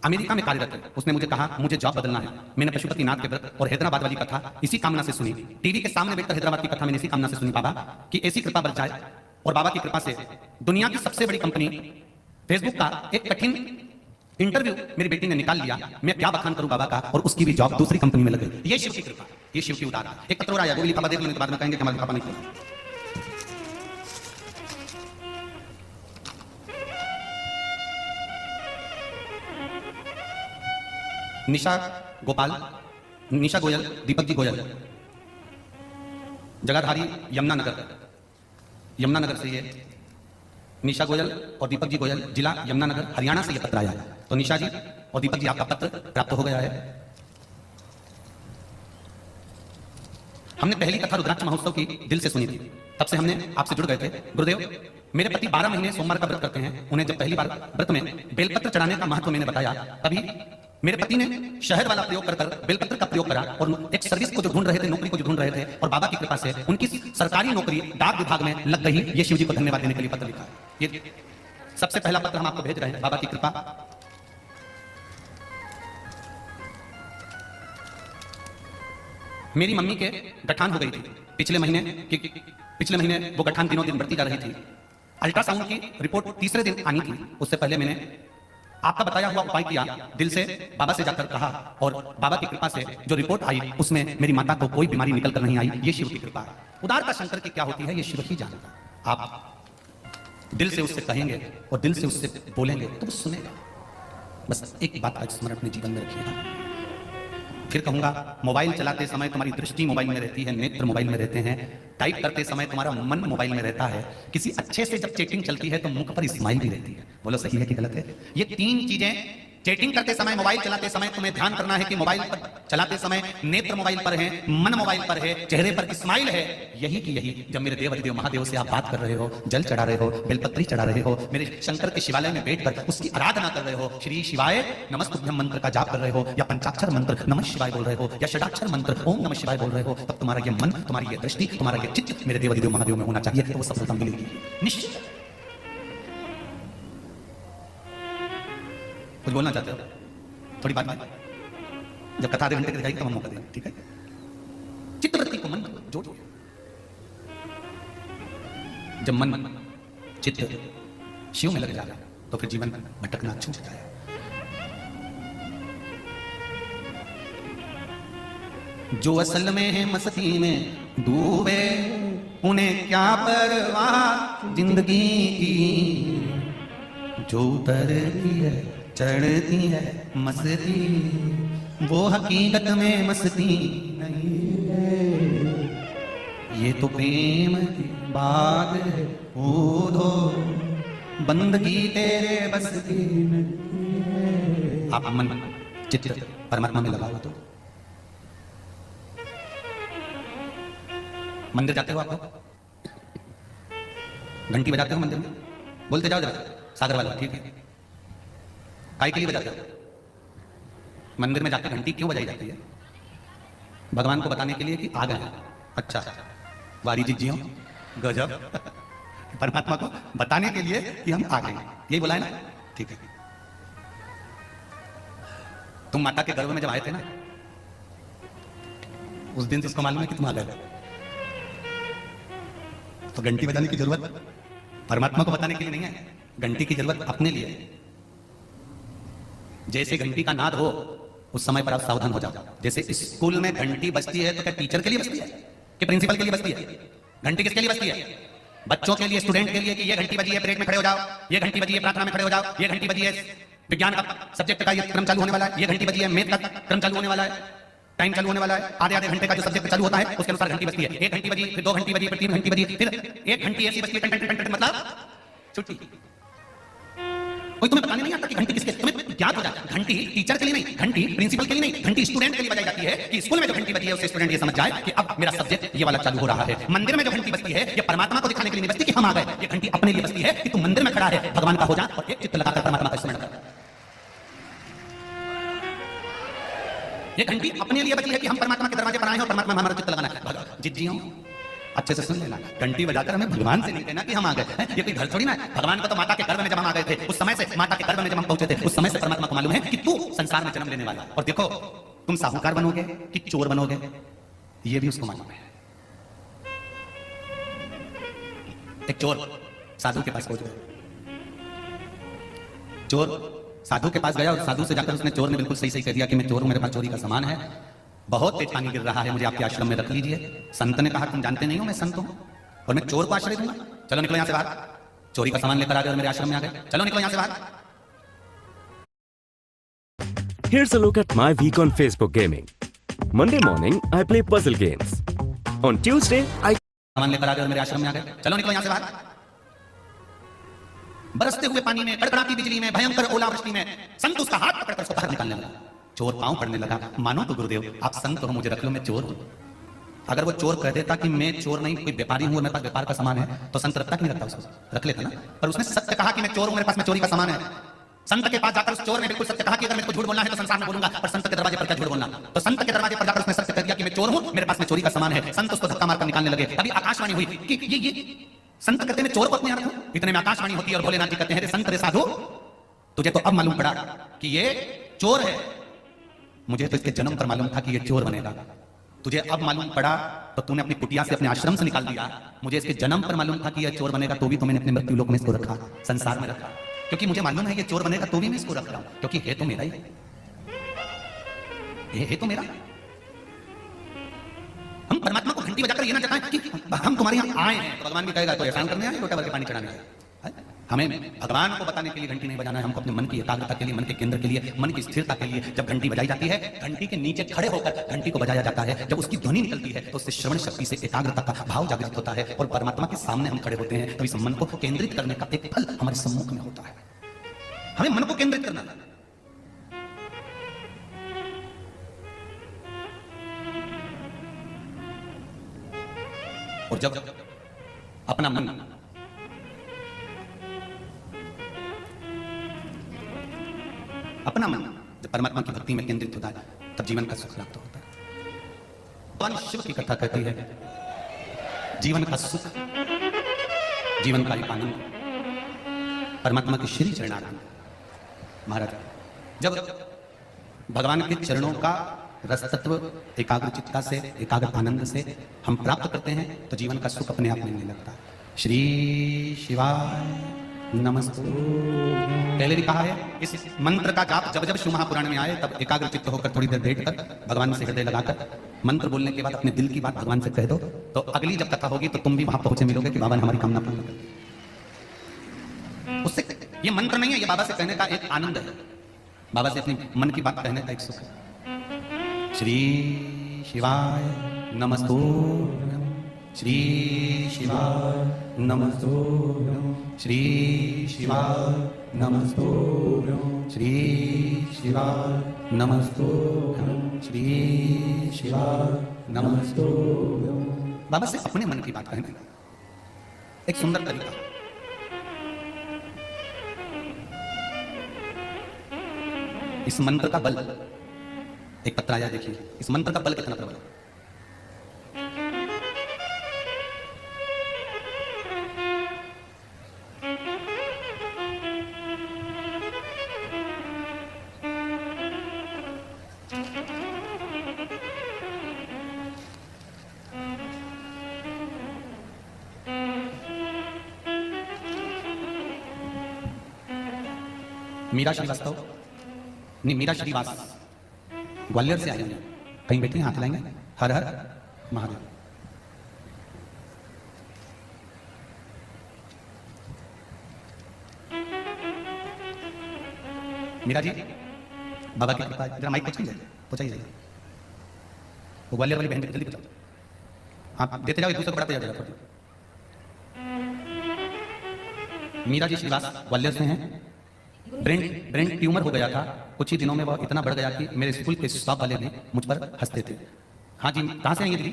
[SPEAKER 1] अमेरिका में कार्यरत है, उसने मुझे कहा मुझे जॉब बदलना है। मैंने पशुपतिनाथ के व्रत और हैदराबाद वाली कथा इसी कामना से सुनी, टीवी के सामने बैठकर हैदराबाद की कथा मैंने इसी कामना से सुनी बाबा कि ऐसी कृपा बरस जाए। और बाबा की कृपा से दुनिया की सबसे बड़ी कंपनी फेसबुक का एक कठिन इंटरव्यू मेरी बेटी ने निकाल लिया। मैं क्या बखान करूं बाबा का, और उसकी भी जॉब दूसरी कंपनी में लग गई। ये शिव की कृपा, ये शिव की उदार। एक पत्र और आया, वो लिफाफा देख लेने के बाद में कहेंगे कि हमारा लिफाफा नहीं खोला। निशा गोयल, दीपक जी गोयल, जगाधारी यमुनानगर से ये निशा गोयल और दीपक जी गोयल, जिला यमुनानगर हरियाणा से ये पत्र आया। तो निशा जी और दीपक जी आपका पत्र प्राप्त हो गया है। हमने पहली कथा रुद्राक्ष महोत्सव की दिल से सुनी थी, तब से हमने आपसे जुड़ गए थे। गुरुदेव मेरे पति 12 महीने सोमवार का व्रत करते हैं, उन्हें जब पहली बार व्रत में बेलपत्र चढ़ाने का महत्व मैंने बताया, तभी मेरे पति ने शहद वाला प्रयोग कर बेलपत्र का प्रयोग करा और एक सर्विस को जो ढूंढ रहे थे, नौकरी को जो ढूंढ रहे थे, और बाबा की कृपा से उनकी सरकारी नौकरी डाक विभाग में लग गई। ये शिव जी को धन्यवाद देने के लिए पत्र लिखा है। ये सबसे पहला पत्र हम आपको भेज रहे हैं, बाबा की कृपा। मेरी मम्मी के गठान हो गई थी पिछले महीने वो गठान दिनों दिन बढ़ती जा रही थी। अल्ट्रासाउंड की रिपोर्ट तीसरे दिन आनी थी, उससे पहले मैंने आपका बताया हुआ उपाय किया, दिल से बाबा से जाकर कहा, और बाबा की कृपा से जो रिपोर्ट आई उसमें मेरी माता को कोई बीमारी निकल कर नहीं आई। ये शिव की कृपा है। उदारता शंकर की क्या होती है ये शिव ही जानता। आप दिल से उससे कहेंगे और दिल से उससे बोलेंगे तो वो सुनेगा। बस एक बात आज स्मरण अपने जीवन में रखिएगा। फिर कहूंगा, मोबाइल चलाते समय तुम्हारी दृष्टि मोबाइल में रहती है, नेत्र मोबाइल में रहते हैं, टाइप करते समय तुम्हारा मन मोबाइल में रहता है, किसी अच्छे से जब चैटिंग चलती है तो मुख पर स्माइल भी रहती है। बोलो सही है कि गलत है? ये 3 चीजें चैटिंग करते समय, मोबाइल चलाते समय तुम्हें ध्यान करना है कि मोबाइल पर चलाते समय नेत्र मोबाइल पर है, मन मोबाइल पर है, चेहरे पर स्माइल है। यही की यही जब मेरे देव अधिदेव महादेव से आप बात कर रहे हो, जल चढ़ा रहे हो, बेलपत्री चढ़ा रहे हो, मेरे शंकर के शिवालय में बैठकर उसकी आराधना कर रहे हो, श्री शिवाय नमस्तुभ्यम मंत्र का जाप कर रहे हो, या पंचाक्षर मंत्र नमः शिवाय बोल रहे हो, या षडाक्षर मंत्र ओम नमः शिवाय बोल रहे हो, तब तुम्हारा ये मन, तुम्हारी ये दृष्टि, तुम्हारा ये चित्त मेरे देव अधिदेव महादेव में होना चाहिए, तो वो सफलता मिलेगी निश्चित। कुछ बोलना चाहते हो? थोड़ी बात जब कथा आधे घंटे की दिखाई तब हम मौका देंगे, ठीक है? चित्तवृत्ति को मन जोड़िए। जब मन चित्त शिव में लग जाएगा तो फिर जीवन भटकना छूट जाएगा। जो असल में है मस्ती में डूबे, उन्हें क्या परवाह जिंदगी की। जो उतरती है चढ़ती है मस्ती, वो हकीकत में मस्ती नहीं है। ये तो प्रेम की बात है, ऊधो बंदगी तेरे बस की नहीं है। आप मन चित्त परमात्मा में लगा हुआ तो मंदिर जाते हो आप लोग? घंटी बजाते हो मंदिर में? बोलते जाओ जरा, सागर वाला ठीक है। काय के लिए बजाते हो? मंदिर में जाकर घंटी क्यों बजाई जाती है? भगवान को बताने के लिए कि आ गए। अच्छा, वारी जी जियो, गजब। परमात्मा को बताने के लिए कि हम आ गए, यही बोला है ना? ठीक है। तुम माता के गर्भ में जब आए थे ना, उस दिन से उसको मालूम है कि तुम आ गए। तो घंटी बजाने की जरूरत परमात्मा को बताने के लिए नहीं है, घंटी की जरूरत अपने लिए है। जैसे घंटी का नाद हो उस समय पर आप सावधान हो जाओ। जैसे स्कूल में घंटी बजती है तो क्या टीचर के लिए बजती है कि प्रिंसिपल के लिए बजती है? घंटी किसके लिए बजती है? बच्चों के लिए, स्टूडेंट के लिए कि ये घंटी बजी है परेड में खड़े हो जाओ, ये घंटी बजी है प्रार्थना में खड़े हो जाओ, ये घंटी बजी है विज्ञान का सब्जेक्ट का ये क्रम चालू होने वाला है, ये घंटी बजी है मैथ का क्रम चालू होने वाला है, टाइम चालू होने वाला है, आधे आधे घंटे का जो सब्जेक्ट चालू होता है उसके अनुसार घंटी बजती है। एक घंटी बजी, फिर 2 घंटी बजी, फिर 3 घंटी बजी, फिर एक घंटी ऐसी बजती है मतलब छुट्टी। कोई तुम्हें बताने नहीं आता कि घंटी किसके, तुम्हें ज्ञात हो जाए घंटी टीचर के लिए नहीं, घंटी प्रिंसिपल के लिए नहीं, घंटी स्टूडेंट के लिए बजाई जाती है कि स्कूल में जो घंटी बजी है उससे स्टूडेंट ये समझ जाए कि अब मेरा सब्जेक्ट ये वाला चालू हो रहा है। मंदिर में जो घंटी बजती है ये परमात्मा को दिखाने के लिए नहीं बजती कि हम आ गए, ये घंटी अपने लिए बजती है कि तू मंदिर में खड़ा है, भगवान का हो जा और एक चित्त लगाकर परमात्मा का स्मरण कर। ये घंटी अपने लिए बची है कि हम परमात्मा के दरवाजे पर आए हैं और परमात्मा में हमारा चित्त लगाना है। जिज्जियों अच्छे से सुन लेना, घंटी बजाकर हमें भगवान से नहीं कहना कि हम आ गए। ये कोई घर थोड़ी ना है। भगवान को तो माता के गर्भ में जब हम आ गए थे उस समय से, माता के गर्भ में जब हम पहुंचे थे उस समय से परमात्मा को मालूम है कि तू संसार में जन्म लेने वाला। और देखो तुम साहूकार बनोगे कि चोर बनोगे ये भी उसको मालूम है। एक चोर साधु के पास पहुंच गया, चोर साधु के पास गया और साधु से जाकर उसने, चोर ने बिल्कुल सही सही कह दिया कि मैं चोर हूं, मेरे पास चोरी का सामान है, बहुत तेज पानी गिर रहा है, मुझे आपके आश्रम में रख लीजिए। संत ने कहा तुम जानते नहीं हो मैं संत हूं और मैं चोर को आश्रय दूंगा, चलो निकलो यहां से बाहर। चोरी का सामान लेकर आ गए और मेरे आश्रम में आ गए, चलो निकलो यहां से बाहर।
[SPEAKER 5] Here's a look at my week on Facebook gaming. Monday morning, I play puzzle games. On Tuesday, I
[SPEAKER 1] सामान लेकर आ गए और मेरे आश्रम में आ गए, चलो निकलो यहां से बाहर। बरसते हुए पानी में, कड़कड़ाती बिजली में, भयंकर ओलावृष्टि में संत उसका हाथ पकड़कर उसको बाहर निकालने लगा। चोर पांव पड़ने लगा, मानो तो गुरुदेव आप संत हो, मुझे रख लो, मैं चोर हूं। अगर वो चोर कह देता कि मैं चोर नहीं कोई व्यापारी हूं, मेरे पास व्यापार का सामान है, तो संत रखता कि नहीं रखता? उसको रख लेता ना। पर उसने सत्य कहा कि मैं चोर हूं, मेरे पास में चोरी का सामान है। संत के पास जाकर उस चोर ने बिल्कुल सत्य कहा कि अगर मेरे को झूठ बोलना है तो संसार में बोलूंगा, पर संत के दरवाजे पर क्या झूठ बोलना। तो संत के दरवाजे पर जाकर उसने सत्य कह दिया कि मैं चोर हूं, मेरे पास में चोरी का सामान है। संत उसको धक्का मारकर निकालने लगे। अभी आकाशवाणी हुई कि ये संत कहते हैं चोर को अपने रखो। इतने में आकाशवाणी होती है और भोलेनाथ जी कहते हैं संत रे साधु, तुझे तो अब मालूम पड़ा कि ये चोर है। मुझे तो इसके जन्म पर मालूम था कि ये चोर बनेगा, तुझे अब मालूम पड़ा तो तूने अपनी कुटिया से अपने आश्रम से निकाल दिया। मुझे इसके जन्म पर मालूम था कि ये चोर बनेगा, तो भी तो मैंने अपने मृत्यु लोक में इसको रखा, संसार में रखा, क्योंकि मुझे मालूम है ये चोर बनेगा, तो भी मैं इसको रख रहा हूं, क्योंकि है तो मेरा ही, ये है तो मेरा। हम परमात्मा को घंटी बजाकर ये ना जताएं कि हम तुम्हारे यहाँ आए हैं, तो भगवान भी कहेगा तो एहसान करने आए, लोटा भर के पानी चढ़ाने आए। हमें भगवान को बताने के लिए घंटी नहीं बजाना है, हमको अपने मन की एकाग्रता के लिए, मन के केंद्र के लिए, मन की स्थिरता के लिए जब घंटी बजाई जाती है, घंटी के नीचे खड़े होकर घंटी को बजाया जाता है। जब उसकी ध्वनि निकलती है तो उससे श्रवण शक्ति से एकाग्रता का भाव जागृत होता है और परमात्मा के सामने हम खड़े होते हैं, तो इस मन को केंद्रित करने का एक फल हमारे सम्मुख में होता है। हमें मन को केंद्रित करना है। और जब अपना मन जब परमात्मा की भक्ति में केंद्रित होता है, तब जीवन का सुख प्राप्त होता है। भगवान शिव की कथा कहती है जीवन का सुख, जीवन का एक आनंद परमात्मा के श्री चरणारविंद। महाराज जब भगवान के चरणों का रस तत्व एकाग्र चित्ता से, एकाग्र आनंद से हम प्राप्त करते हैं, तो जीवन का सुख अपने आप मिलने लगता है। श्री शिवाय नमस्तु। पहले भी कहा है इस मंत्र का जाप जब जब शिव महापुराण में आए तब एकाग्र चित्त होकर थोड़ी देर बैठकर भगवान से हृदय लगाकर मंत्र बोलने के बाद अपने दिल की बात भगवान से कह दो, तो अगली जब कथा होगी तो तुम भी वहां पहुंचे मिलोगे कि बाबा ने हमारी कामना पूर्ण कर दी। उससे ये मंत्र नहीं है, ये बाबा से कहने का एक आनंद है, बाबा से अपनी मन की बात कहने का एक सुख है। श्री शिवाय नमस्तु, श्री शिवाय नमस्तु, श्री शिवाय नमस्तु, श्री शिवाय नमस्तु, श्री शिवाय नमस्तु। बाबा से अपने मन की बात कहने का एक सुंदर तरीका। इस मंत्र का बल, एक पत्र आया देखिए, इस मंत्र का बल कितना प्रबल है। मीरा श्रीवास्तव नहीं, मीरा श्रीवास ग्वालियर से आए हैं, कहीं बैठे हैं, हाथ लाएंगे। हर हर महादेव। मीरा जी, बाबा की कृपा, जरा माइक पहुंच जाइए, पहुंचाइए। वो ग्वालियर वाली बहन जल्दी पहुंचाओ, हाँ देते जाओ, एक दूसरे को बढ़ाते जाओ। मीरा जी श्रीवास ग्वालियर से हैं। ब्रेन ट्यूमर हो गया था, कुछ ही दिनों में वह इतना बढ़ गया कि मेरे स्कूल के स्टाफ वाले भी मुझ पर हंसते थे। हाँ जी, कहाँ से आएंगे दीदी?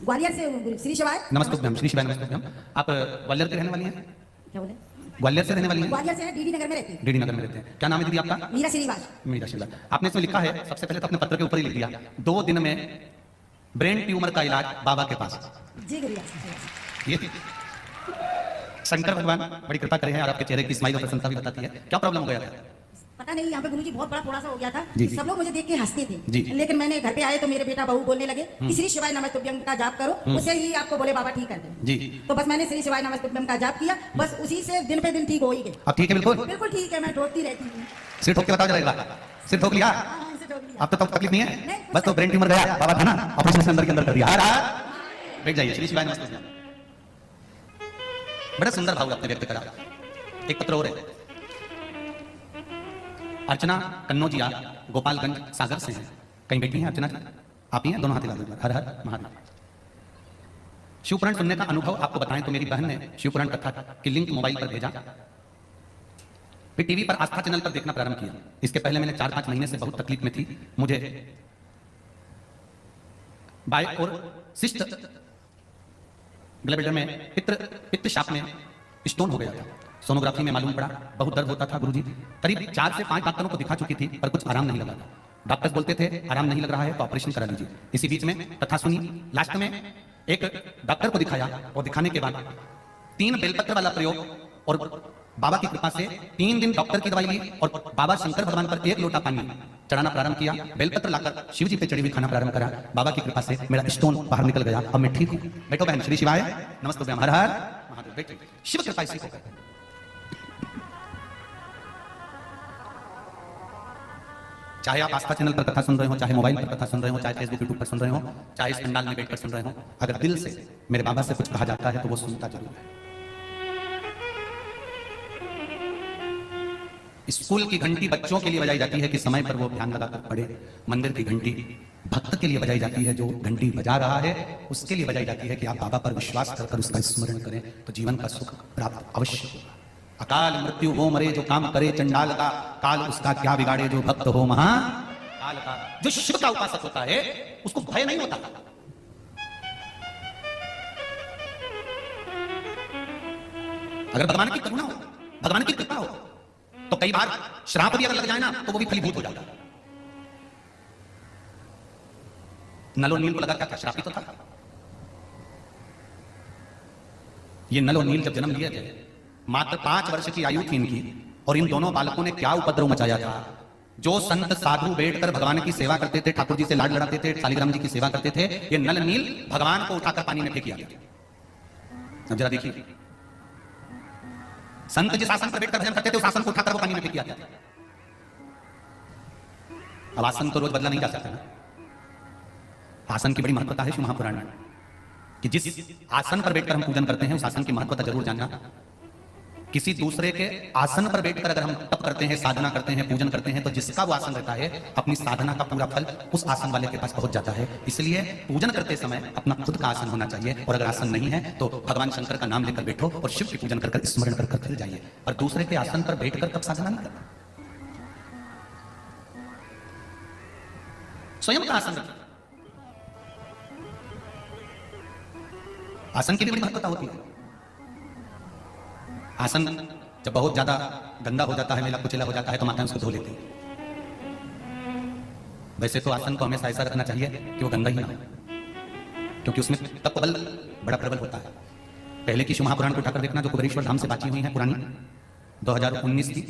[SPEAKER 6] ग्वालियर से श्री शिवाय।
[SPEAKER 1] नमस्ते मैम, श्री शिवाय नमस्ते मैम। आप ग्वालियर के रहने वाली हैं?
[SPEAKER 6] क्या बोले?
[SPEAKER 1] ग्वालियर से रहने वाली हैं?
[SPEAKER 6] ग्वालियर से डीडी नगर में रहते हैं।
[SPEAKER 1] डीडी नगर में रहते हैं। क्या नाम है दीदी आपका?
[SPEAKER 6] मीरा श्रीवास।
[SPEAKER 1] मीरा श्रीवास। आपने इसमें लिखा है, सबसे पहले तो अपने पत्र के ऊपर ही लिख दिया, 2 दिन में ब्रेन ट्यूमर का इलाज बाबा के पास।
[SPEAKER 6] जी गुरुजी।
[SPEAKER 1] ये शंकर भगवान बड़ी कृपा करे हैं और आपके चेहरे की स्माइल और प्रसन्नता भी बताती है। क्या प्रॉब्लम हो गया था?
[SPEAKER 6] पता नहीं, यहाँ पे गुरुजी बहुत बड़ा थोड़ा सा हो गया था।
[SPEAKER 1] जी।
[SPEAKER 6] सब लोग मुझे देख के हंसते थे,
[SPEAKER 1] जी।
[SPEAKER 6] लेकिन मैंने घर पे आए तो मेरे बेटा बहू बोलने लगे कि श्री शिवाय नमस्तुभ्यम का जाप करो, उससे ही आपको बोले बाबा ठीक कर दे।
[SPEAKER 1] जी।
[SPEAKER 6] तो बस मैंने श्री शिवाय नमस्तुभ्यम का जाप किया, बस उसी से दिन पे दिन ठीक हो ही गए।
[SPEAKER 1] अब ठीक है? बिल्कुल
[SPEAKER 6] बिल्कुल ठीक है, मैं ठोकती रहती हूँ।
[SPEAKER 1] सिर ठोक के बताओ जरा एक बार। सिर ठोक लिया?
[SPEAKER 6] हाँ, इसे ठोक लिया।
[SPEAKER 1] अब तो तकलीफ नहीं है?
[SPEAKER 6] नहीं।
[SPEAKER 1] बस तो ब्रेन ट्यूमर गया, बाबा था ना, ऑपरेशन से अंदर के अंदर कर दिया। बैठ जाइए, श्री शिवाय नमस्ते। बड़ा सुंदर भाव आपने व्यक्त करा। एक पत्र और है। अर्चना कन्नौजिया गोपालगंज सागर से हैं, कहीं बैठी हैं अर्चना जी? आप ही हैं? दोनों हाथ हिला दो। हर हर महादेव। शिवपुराण सुनने का अनुभव आपको बताएं तो मेरी बहन ने शिवपुराण कथा की लिंक मोबाइल पर भेजा, फिर टीवी पर आस्था चैनल पर देखना प्रारंभ किया। इसके पहले मैंने 4-5 महीने से बहुत तकलीफ में थी। मुझे बाय और सिस्ट ब्लड में पित्त शाप में स्टोन हो गया था। सोनोग्राफी में मालूम पड़ा बहुत दर्द होता था गुरुजी। करीब 4 से 5 डॉक्टरों को दिखा चुकी थी पर कुछ आराम नहीं लगा था। डॉक्टर्स बोलते थे आराम नहीं लग रहा है तो ऑपरेशन करा लीजिए। इसी बीच में कथा सुनी, लास्ट में एक डॉक्टर को दिखाया और दिखाने के बाद 3 बेलपत्र वाला प्रयोग और बाबा की कृपा से 3 दिन डॉक्टर की दवाई ली और बाबा शंकर भगवान पर 1 लोटा पानी चढ़ाना प्रारंभ किया। बेलपत्र लाकर शिव जी पे चढ़ी हुई खाना प्रारंभ करा। बाबा की कृपा से मेरा स्टोन बाहर निकल गया। अब मैं ठीक हूँ। बैठो बहन, श्री शिवाय नमस्ते। हर हर महादेव। बैठो, शिव कृपा इसी को कहते हैं। चाहे आप आस्था चैनल पर कथा सुन रहे हो, चाहे मोबाइल पर कथा सुन रहे हो, चाहे फेसबुक यूट्यूब पर सुन रहे हो, चाहे इस पंडाल में बैठकर सुन रहे हो, अगर दिल से मेरे बाबा से कुछ कहा जाता है तो वो सुनता जरूर है। स्कूल की घंटी बच्चों के लिए बजाई जाती है कि समय पर वो ध्यान लगाकर पढ़े। मंदिर की घंटी भक्त के लिए बजाई जाती है, जो घंटी बजा रहा है उसके लिए बजाई जाती है कि आप बाबा पर विश्वास कर उसका स्मरण करें तो जीवन का सुख प्राप्त अवश्य होगा। अकाल मृत्यु हो मरे जो काम करे चंडाल का, काल उसका क्या बिगाड़े जो भक्त हो महाकाल का। जो शिव का उपासक होता है उसको भय नहीं होता। अगर भगवान की करुणा हो, भगवान की कृपा हो तो कई बार श्राप भी अगर लग जाए ना तो वो भी फलीभूत हो जाता है। नल और नील को लगा क्या था? श्राप ही तो था। ये नल और नील जब जन्म लिए थे, मात्र 5 वर्ष की आयु थी इनकी, और इन दोनों बालकों ने क्या उपद्रव मचाया था। जो संत साधु बैठकर भगवान की सेवा करते थे, ठाकुर जी से लाड लड़ाते थे, शालिग्राम जी की सेवा करते थे, ये नल नील भगवान को उठाकर पानी में फेंक दिया। अब जरा देखिए, संत जिस आसन पर बैठकर भजन करते थे उस आसन को उठाकर वो पानी में फेंक दिया जाता। अब आसन तो रोज बदला नहीं जा सकता ना। आसन की बड़ी महत्वता है शिव महापुराण में कि जिस आसन पर बैठकर हम पूजन करते हैं उस आसन की महत्वता जरूर जानना। किसी दूसरे के आसन पर बैठकर अगर हम तप करते हैं, साधना करते हैं, पूजन करते हैं, तो जिसका वो आसन रहता है अपनी साधना का पूरा फल उस आसन वाले के पास पहुंच जाता है। इसलिए पूजन करते समय अपना खुद का आसन होना चाहिए, और अगर आसन नहीं है तो भगवान शंकर का नाम लेकर बैठो और शिव की पूजन कर स्मरण कर चले जाइए, और दूसरे के आसन पर बैठकर तब साधना नहीं करना। स्वयं का आसन रखिए। आसन की भी बड़ी महत्वता होती है। आसन जब बहुत ज्यादा गंदा हो जाता है, मेला कुचेला हो जाता है, तो माता उसको धो लेती है। वैसे तो आसन को हमेशा ऐसा रखना चाहिए कि वो गंदा ही ना हो, क्योंकि उसमें तप बल बड़ा प्रबल होता है। पहले की शिव महापुराण को उठाकर देखना, जो कुबेरेश्वर धाम से बाची हुई है पुरानी 2019 की,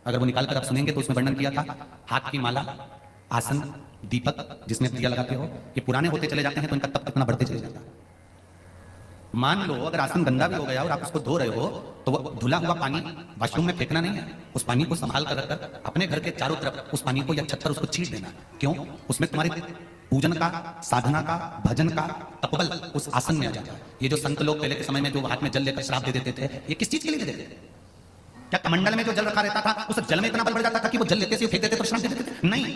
[SPEAKER 1] अगर वो निकाल कर आप सुनेंगे तो उसमें वर्णन किया था हाथ की माला, आसन, दीपक जिसमें दिया लगाते हो, ये पुराने होते चले जाते हैं तो इनका तप कितना बढ़ते चले जाता है। मान लो अगर आसन गंदा भी हो गया और आप उसको धो रहे हो तो वो धुला हुआ पानी वॉशरूम में फेंकना नहीं है, उस पानी को संभाल कर रखकर अपने घर के चारों तरफ उस पानी को या छत पर उसको छींट देना। क्यों? उसमें तुम्हारे पूजन का, साधना का, भजन का तपबल उस आसन में आ जाता है। ये जो संत लोग पहले के समय में जो हाथ में जल लेकर श्राप दे देते थे, ये किस चीज के लिए देते थे? क्या कमंडल में जो जल रखा रहता था उस जल में इतना बल बढ़ जाता था कि वो जल लेते से फेंक देते तो श्राप दे देते थे? नहीं,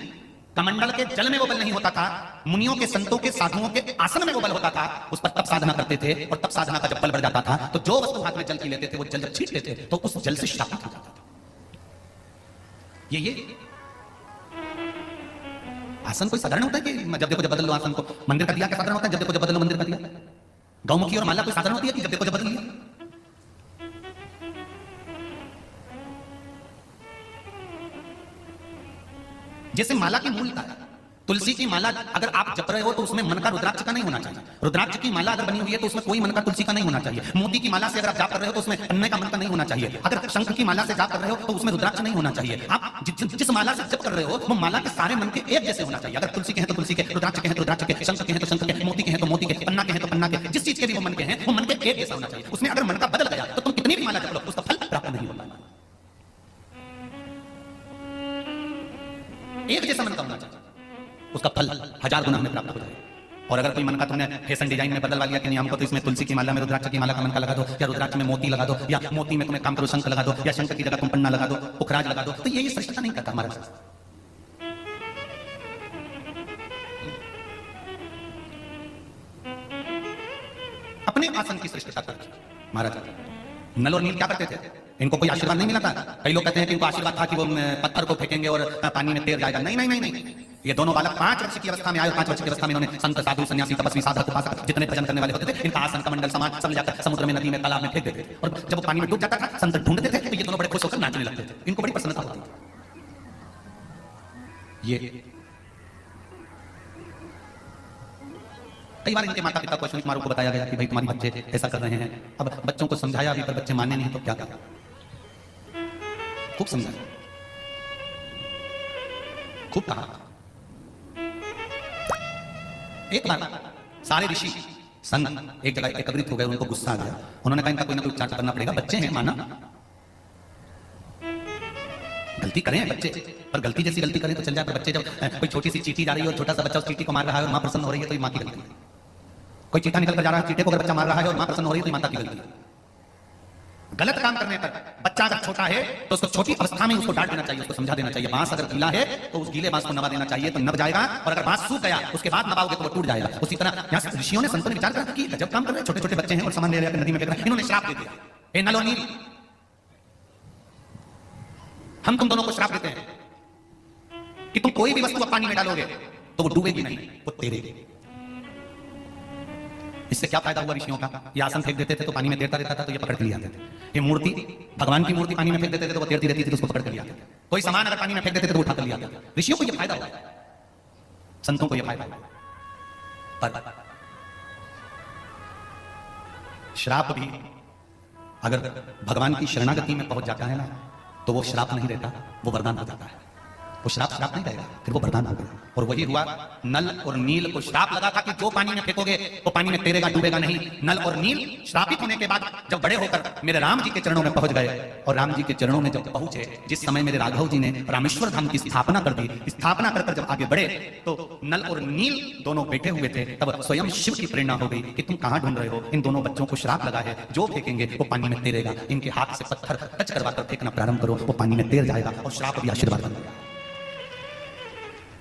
[SPEAKER 1] कमंडल के जल में वो बल नहीं होता था, मुनियों के, संतों के, साधुओं के आसन में वो बल होता था। उस पर तप साधना करते थे, और तप साधना का जब बल बढ़ जाता था तो जो वस्तु हाथ में जल की लेते थे वो जल जब छींट लेते तो उस जल से श्रापित हो जाता था। ये आसन कोई साधारण होता है कि जब देखो जब बदल लो आसन को? मंदिर का दिया क्या साधारण होता है? जब देखो जब बदल लो मंदिर का दिया। गौमुखी और माला कोई साधारण होती है कि जब देखो जब बदल लिया? जैसे माला की मूलता है, तुलसी की माला अगर आप जप रहे हो तो उसमें मन का रुद्राक्ष का नहीं होना चाहिए। रुद्राक्ष की माला अगर बनी हुई है तो उसमें कोई मन का तुलसी का नहीं होना चाहिए। मोती की माला से अगर आप जाप कर रहे हो तो उसमें अन्य का मन का नहीं होना चाहिए। अगर शंख की माला से जाप कर रहे हो तो उसमें रुद्राक्ष नहीं होना चाहिए। आप जिस माला से जप कर रहे हो वो माला के सारे मन के एक जैसे होना चाहिए। अगर तुलसी के हैं तो तुलसी के, रुद्राक्ष के हैं तो रुद्राक्ष के, शंख के हैं तो शंख के, मोती के हैं तो मोती के, पन्ना के हैं तो पन्ना के, जिस चीज के भी वो मन के हैं वो मन के एक जैसा होना चाहिए। उसमें अगर मन का बदल गया तो तुम कितनी भी माला जप लो उसका फल प्राप्त नहीं होता। एक जैसा मन का होना चाहिए, उसका फल 1000 गुना हमें प्राप्त हो जाए। और अगर कोई मन का तुमने फैशन डिजाइन में बदलवा लिया कि नहीं हमको तो इसमें तुलसी की माला में रुद्राक्ष की माला का मन का लगा दो, या रुद्राक्ष में मोती लगा दो, या मोती में तुम्हें काम करो शंख लगा दो, या शंख की जगह तुम पन्ना लगा दो, पुखराज लगा दो, तो ये श्रेष्ठता नहीं करता हमारा। अपने आसन की श्रेष्ठता करके महाराज नल और नील क्या करते थे? इनको कोई आशीर्वाद नहीं मिला था। कई लोग कहते हैं कि इनको आशीर्वाद था कि वो पत्थर को फेंकेंगे और पानी में तैर जाएगा। नहीं नहीं नहीं नहीं, ये दोनों बालक 5 वर्ष की अवस्था में आए और 5 वर्ष की अवस्था में इन्होंने संत, साधु, सन्यासी, तपस्वी, साधक, उपासक जितने भजन करने वाले होते थे इनका आसन, कमंडल, समाज सब ले जाकर समुद्र में, नदी में, तालाब में फेंक देते थे। और जब वो पानी में डूब जाता था संत ढूंढते थे तो ये दोनों बड़े खुश होकर नाचने लगते थे। इनको बड़ी प्रसन्नता होती थी। ये कई बार इनके माता पिता को, अश्विनी कुमारों को बताया गया कि भाई तुम्हारे बच्चे ऐसा कर रहे हैं। अब बच्चों को समझाया भी पर बच्चे माने नहीं तो क्या करें? खूब समझाया, खूब कहा। एक बार सारे ऋषि संत एक जगह एकत्रित हो गए, उनको गुस्सा आ गया। उन्होंने कहा इनका कोई ना कोई उपचार करना पड़ेगा, बच्चे हैं माना, गलती करें बच्चे, पर गलती जैसी गलती करें तो चल जाए। पर बच्चे जब कोई छोटी सी चींटी जा रही है और छोटा सा बच्चा उस चींटी को मार रहा है और मां प्रसन्न हो रही है तो ये मां की गलती है। कोई चींटा निकल कर जा रहा है, चींटे को अगर बच्चा मार रहा है और मां प्रसन्न हो रही है तो माता की गलती है। गलत काम करने पर बच्चा अगर छोटा है तो उसको छोटी अवस्था में उसको डांट देना चाहिए, उसको समझा देना चाहिए। बांस अगर गीला है तो उस गीले बांस को नवा देना चाहिए तो नब जाएगा, और अगर बांस सूख गया उसके बाद नवाओगे तो वो टूट जाएगा। उसी तरह यहाँ ऋषियों ने, संतों ने विचार करा कि गजब काम कर रहे हैं, छोटे छोटे बच्चे हैं और सामान ले नदी में फेंक रहे हैं। इन्होंने श्राप दे दिया, हे नल और नील, हम तुम दोनों को श्राप देते हैं कि तुम कोई भी वस्तु पानी में डालोगे तो वो डूबेगी नहीं, वो तैरेगी। इससे क्या फायदा हुआ ऋषियों का? ये आसन फेंक देते थे तो पानी में तैरता रहता था तो ये पकड़ के ले आते थे। ये मूर्ति, भगवान की मूर्ति पानी में फेंक देते थे तो वो तैरती रहती थी तो उसको पकड़ के ले आते थे। कोई सामान अगर पानी में फेंक देते थे तो उठा कर ले आते थे। ऋषियों को ये फायदा हुआ, संतों को ये फायदा हुआ। पर श्राप भी अगर भगवान की शरणागति में पहुंच जाता है ना तो वो श्राप नहीं रहता, वो वरदान हो जाता है। वो श्राप श्राप नहीं रहेगा, फिर वो वरदान हो गया। और वही हुआ, नल और नील को श्राप लगा था कि जो पानी में फेंकोगे वो पानी में तैरेगा, डूबेगा नहीं। नल और नील श्रापित होने के बाद जब बड़े होकर मेरे राम जी के चरणों में पहुंच गए, और राम जी के चरणों में जब पहुंचे, जिस समय मेरे राघव जी ने रामेश्वर धाम की स्थापना कर दी, स्थापना कर जब आगे बढ़े तो नल और नील दोनों बैठे हुए थे। तब स्वयं शिव की प्रेरणा हो गई कि तुम कहां ढूंढ रहे हो, इन दोनों बच्चों को श्राप लगा है, जो फेंकेंगे वो पानी में तैरेगा, इनके हाथ से पत्थर टच करवाकर फेंकना प्रारंभ करो, वो पानी में तैर जाएगा और श्राप भी आशीर्वाद बन जाएगा।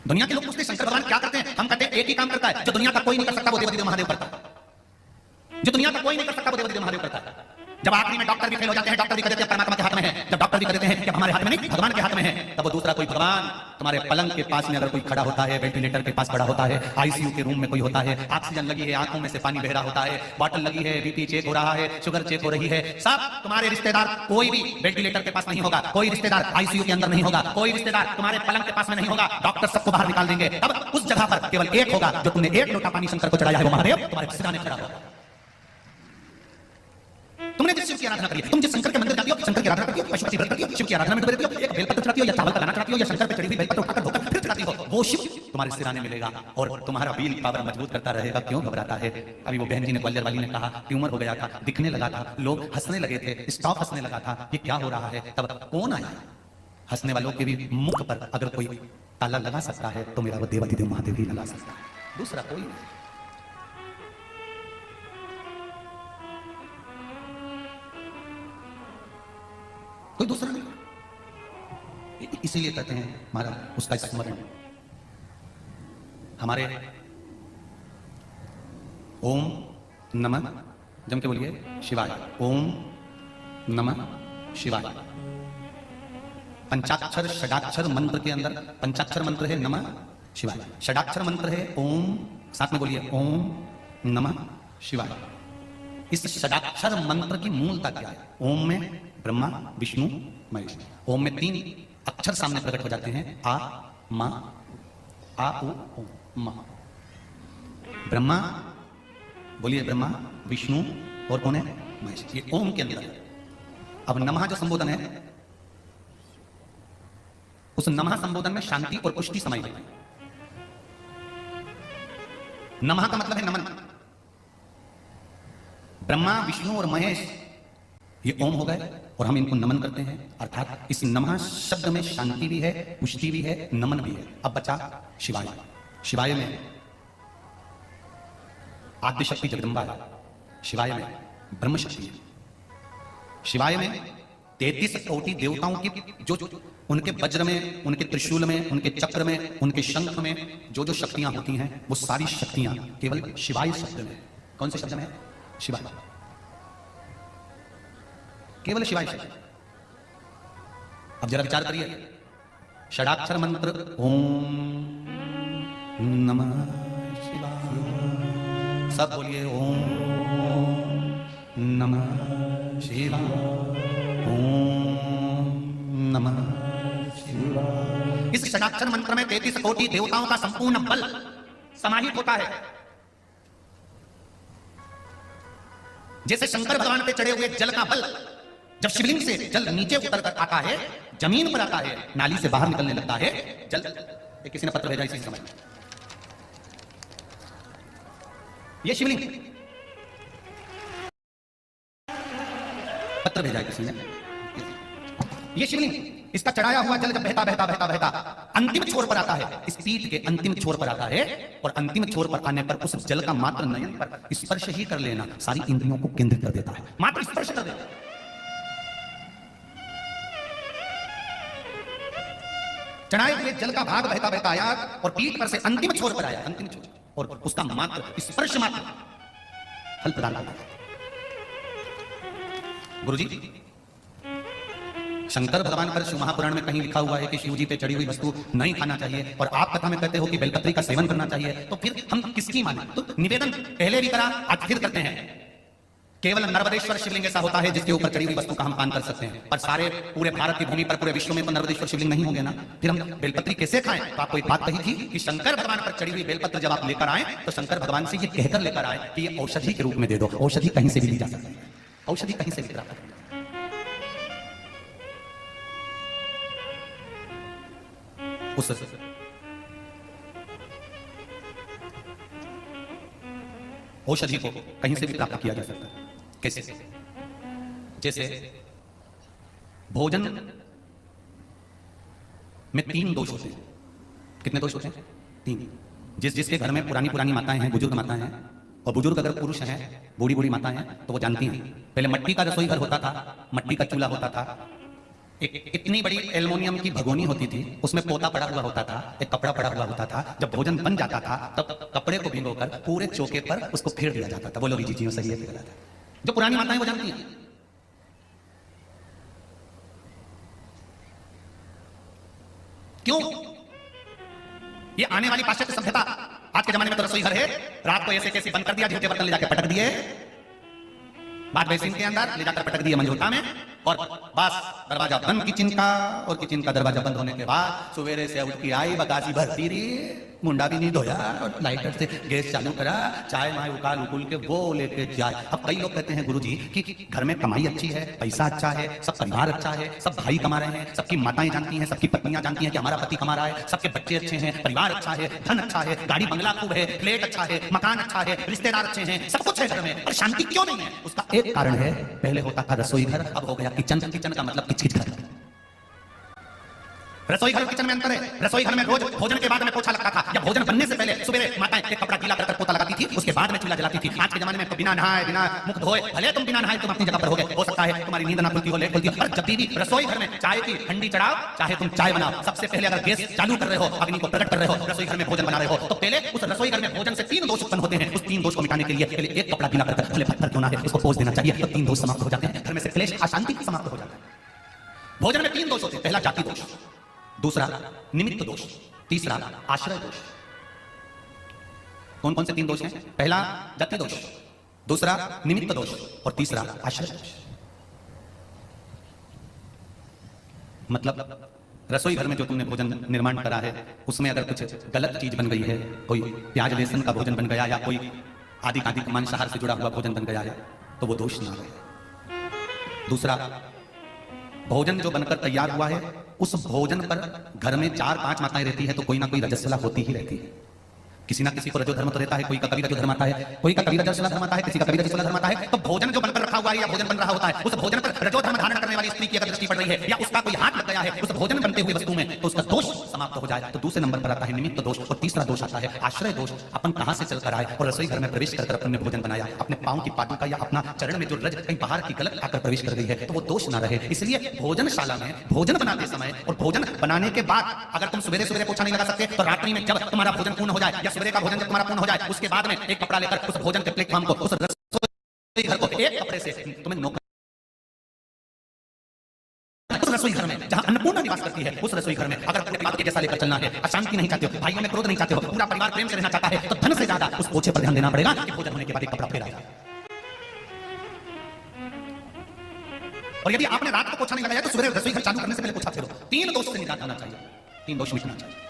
[SPEAKER 1] दुनिया के लोग पूछते हैं शंकर भगवान क्या करते हैं, हम कहते हैं एक ही काम करता है, जो दुनिया का कोई नहीं कर सकता वो देवादिदेव महादेव करता है। जो दुनिया का कोई नहीं कर सकता वो देवादिदेव महादेव करता है। जब आखिरी में डॉक्टर भी फेल हो जाते हैं, डॉक्टर भी कहते हैं परमात्मा के हाथ में है, जब डॉक्टर भी कहते हैं कि हमारे हाथ में नहीं भगवान के हाथ में है, तब वो दूसरा कोई भगवान तुम्हारे पलंग के पास में अगर कोई खड़ा होता है, वेंटिलेटर के पास खड़ा होता है, आईसीयू के रूम में कोई होता है, ऑक्सीजन लगी है, आंखों में से पानी बह रहा होता है, बॉटल लगी है, बीपी चेक हो रहा है, शुगर चेक हो रही है, सब तुम्हारे रिश्तेदार कोई भी वेंटिलेटर के पास नहीं होगा, कोई रिश्तेदार आईसीयू के अंदर नहीं होगा, कोई रिश्तेदार तुम्हारे पलंग के पास में नहीं होगा, डॉक्टर सबको बाहर निकाल देंगे। तब उस जगह पर केवल एक होगा, जो तुमने एक लोटा पानी शंकर को चढ़ाया है, वो महादेव तुम्हारे सिराने खड़ा होगा। तुमने जिस शिव की आराधना करी है, तुम जिस शंकर के मंदिर जाती हो, शंकर की आराधना करती हो, पशुपति व्रत करती हो, शिव की आराधना में डूबे रहती हो, एक बेलपत्र चढ़ाती हो या चावल का दाना चढ़ाती हो या शंकर पे चढ़ी हुई बेलपत्र उठाकर धोकर फिर चढ़ाती हो, वो शिव तुम्हारे सिराने मिलेगा और तुम्हारा विल पावर मजबूत करता रहेगा। क्यों घबराता है? अभी वो बहन जी ने, ग्वालियर वाली ने कहा ट्यूमर हो गया था, दिखने लगा था, लोग हंसने लगे थे, स्टॉप हंसने लगा था, ये क्या हो रहा है? तब कौन आया? हंसने वालों के भी मुख पर अगर कोई ताला लगा सकता है तो मेरा वो देवादिदेव महादेव ही लगा सकता है, दूसरा कोई नहीं। कोई दूसरा नहीं। इसीलिए कहते हैं महाराज उसका स्मरण। हमारे ओम नमः, जम के बोलिए शिवाय, ओम नमः शिवाय। पंचाक्षर षडाक्षर मंत्र के अंदर पंचाक्षर मंत्र है नमः शिवाय, षडाक्षर मंत्र है ओम, साथ में बोलिए ओम नमः शिवाय। इस षडाक्षर मंत्र की मूलता क्या है? ओम में ब्रह्मा विष्णु महेश, ओम में 3 अक्षर सामने प्रकट हो जाते हैं, आ मा, आ उ ओम मा। ब्रह्मा बोलिए ब्रह्मा विष्णु और कौन है? महेश, ये ओम के अंदर है। अब नमः जो संबोधन है, उस नमः संबोधन में शांति और पुष्टि समाई है। नमः का मतलब है नमन। ब्रह्मा विष्णु और महेश ये ओम हो गए और हम इनको नमन करते हैं, अर्थात इस नमः शब्द में शांति भी है, पुष्टि भी है, नमन भी है। अब बचा शिवाय। शिवाय में आद्य शक्ति जगदम्बा है, शिवाय में ब्रह्म शक्ति है, शिवाय में 33 कोटि देवताओं की जो उनके वज्र में, उनके त्रिशूल में, उनके चक्र में, उनके शंख में जो जो शक्तियां होती हैं, वो सारी शक्तियां केवल शिवाय शब्द में। कौन से शब्द में? शिवाय, केवल शिवाय शब्द। अब जरा विचार करिए, षडाक्षर मंत्र ओम नमः शिवाय, सब बोलिए ओम नमः शिवाय, ओम नमः शिवाय। इस षडाक्षर मंत्र में 33 कोटि देवताओं का संपूर्ण बल समाहित होता है। जैसे शंकर भगवान पे चढ़े हुए जल का बल, जब शिवलिंग से जल नीचे उतर कर आता है, जमीन पर आता है, नाली से बाहर निकलने लगता है जल। किसी ने पत्र भेजा इसी समय, ये शिवलिंग पत्र भेजा है किसी ने, ये शिवलिंग, इसका चढ़ाया हुआ जल जब बहता बहता बहता बहता अंतिम छोर पर आता है, इस पीठ के अंतिम छोर पर आता है, और अंतिम छोर पर आने पर उस जल का मात्र नयन पर स्पर्श ही कर लेना सारी इंद्रियों को केंद्रित कर देता है। मात्र स्पर्श कर देता है। चढ़ाए हुए जल का भाग बहता बहता आया और पीठ पर से अंतिम छोर पर आया, अंतिम छोर, और उसका मात्र स्पर्श मात्र फल प्रदान करता है। गुरुजी, शंकर भगवान पर शिव महापुराण में कहीं लिखा हुआ है कि शिव जी पे चढ़ी हुई वस्तु नहीं खाना चाहिए, और आप कथा में कहते हो कि बेलपत्री का सेवन करना चाहिए, तो फिर हम किसकी माने? तो निवेदन पहले भी करा, आज फिर करते हैं। केवल नर्मदेश्वर शिवलिंग ऐसा होता है जिसके ऊपर चढ़ी हुई वस्तु का हम पान कर सकते हैं, पर सारे पूरे भारत की भूमि पर, पूरे विश्व में तो नर्मदेश्वर शिवलिंग नहीं होंगे ना, फिर हम बेलपत्री कैसे खाएं? तो आपको एक बात कही थी कि शंकर भगवान पर चढ़ी हुई बेलपत्र जब आप लेकर आए तो शंकर भगवान से ये कहकर लेकर आए कि ये औषधि के रूप में दे दो। औषधि कहीं से भी ली जा सकती है, औषधि कहीं से भी प्राप्त है। उस औषधि को कहीं से भी प्राप्त किया जा सकता है। कैसे? जैसे भोजन में 3 दोष होते हैं। कितने दोष होते हैं? 3। जिसके घर में पुरानी पुरानी माताएं हैं, बुजुर्ग माताएं हैं, और बुजुर्ग अगर पुरुष हैं, बूढ़ी बूढ़ी माताएं हैं, तो वो जानती हैं। पहले मट्टी का रसोई घर होता था, मट्टी का चूल्हा होता था, एक इतनी बड़ी एल्युमिनियम की भगोनी होती थी, उसमें पोता पड़ा हुआ होता था, एक कपड़ा पड़ा हुआ होता था। जब भोजन बन जाता था तब कपड़े को भिगोकर पूरे चौके पर उसको फेर दिया जाता था। बोलो जी सही है, फेरा था। जो पुरानी माताएं वो जानती हैं। क्यों? ये आने वाली पाश्चात्य सभ्यता, आज के जमाने में तो रसोई घर है, रात को ऐसे कैसे बंद कर दिया, झूठे बर्तन ले जाकर पटक दिए, बात बेसिन के अंदर ले जाकर पटक दिए मंजूता में, और बस दरवाजा बंद किचन का। और किचन का दरवाजा बंद होने के बाद सवेरे से उठ के आई, बकासी भरती रही, मुंडा भी नहीं धोया, और लाइटर से गैस चालू करा, चाय माय उकाल उकुल के वो लेके जाए। अब कई लोग कहते हैं गुरुजी कि घर में कमाई अच्छी है, पैसा अच्छा है, सब परिवार अच्छा है, सब भाई कमा रहे हैं, सबकी माताएं जानती हैं, सबकी पत्नियां जानती हैं कि हमारा पति कमा रहा है, सबके बच्चे अच्छे हैं, परिवार अच्छा है, धन अच्छा है, गाड़ी बंगला खूब है, फ्लैट अच्छा है, मकान अच्छा है, रिश्तेदार अच्छे हैं, सब कुछ है घर में, पर शांति क्यों नहीं है? उसका एक कारण है, पहले होता था रसोई घर, अब हो गया किचन। किचन का मतलब किचकिच घर। रसोई घर और किचन में अंतर है। रसोई घर में रोज भोजन के बाद में पोछा लगता था, या भोजन बनने से पहले सुबह माताएं एक कपड़ा गीला कर पोता लगाती थी, उसके बाद में चूल्हा जलाती थी। आज के जमाने में तो बिना नहाए, बिना मुख धोए, भले तुम बिना नहाए तुम अपनी जगह पर होगे, हो सकता है तुम्हारी नींद ना खुलती हो, लेट खुलती हो, पर जब भी रसोई घर में चाय की हंडी चढ़ाओ, चाहे तुम चाय बनाओ, सबसे पहले अगर गैस चालू कर रहे हो, अग्नि को प्रकट कर रहे हो, रसोई घर में भोजन बना रहे हो, तो पहले उस रसोई घर में भोजन से 3 दोष उत्पन्न होते हैं। उस 3 दोष को मिटाने के लिए पहले एक कपड़ा गीला कर भले पत्थर क्यों ना है उसको पोंछ देना चाहिए, तो 3 दोष समाप्त हो जाते हैं। घर में से क्लेश, अशांति समाप्त हो जाता है। भोजन में 3 दोष होते हैं। पहला जाति दोष, दूसरा निमित्त दोष, तीसरा आश्रय दोष। कौन कौन से 3 दोष हैं? पहला जाति दोष, दूसरा निमित्त दोष, और तीसरा आश्रय दोष। मतलब रसोई घर में जो तुमने भोजन निर्माण करा है, उसमें अगर कुछ गलत चीज बन गई है, कोई प्याज लहसुन का भोजन बन गया, या कोई आदि मांसाहार से जुड़ा हुआ भोजन बन गया है, तो वो दोष ना रहे। दूसरा, भोजन जो बनकर तैयार हुआ है, उस भोजन पर घर में 4-5 माताएं रहती है, तो कोई ना कोई रजस्वला होती ही रहती है। किसी ना किसी को रजो धर्म तो रहता है, कोई का कभी रजो धर्म आता है, कोई का कभी रजस्वला धर्म आता है, किसी का कभी रजस्वला धर्म आता है। तो भोजन जो बनकर रखा हुआ है या भोजन बन रहा होता है, उस भोजन पर रजो धर्म धारण करने वाली स्त्री की अगर दृष्टि पड़ रही है, या उसका कोई हाथ लग गया है उस भोजन बनते हुए वस्तु में, तो उसका दोष समाप्त हो जाए। तो दूसरे नंबर पर आता है निमित्त दोष, और तीसरा दोष आता है आश्रय दोष। अपन कहां से चलकर आए और रसोई घर में प्रवेश कर अपन ने भोजन बनाया, अपने पांव की पाटू का या अपना चरण में जो रज कहीं बाहर की गलत आकर प्रवेश कर गई है, तो वो दोष ना रहे। इसलिए भोजनशाला में भोजन बनाते समय और भोजन बनाने के बाद अगर तुम सवेरे सवेरे पोछा नहीं लगा सकते, तो रात्रि में जब तुम्हारा भोजन पूर्ण हो जाए, या सवेरे का भोजन जब तुम्हारा हो जाए, उसके बाद में एक कपड़ा लेकर उस भोजन के प्लेटफॉर्म को, उस रसोई घर को एक कपड़े से तुम्हें नोकर, उस रसोई घर में जहां अन्नपूर्णा निवास करती है, उस रसोई घर में अगर अपने परिवार के जैसा लेकर चलना है, अशांति नहीं चाहते हो, भाइयों में क्रोध नहीं चाहते हो, पूरा परिवार प्रेम से रहना चाहता है, तो धन से ज्यादा उस पोछे पर ध्यान देना पड़ेगा कि भोजन होने के बाद एक कपड़ा फेरा जाए। और यदि आपने रात को पोछा नहीं लगाया, तो सुबह रसोई घर चालू करने से पहले पोछा फेरो। 3 दोष से निजात होना चाहिए, 3 दोष मिटना चाहिए।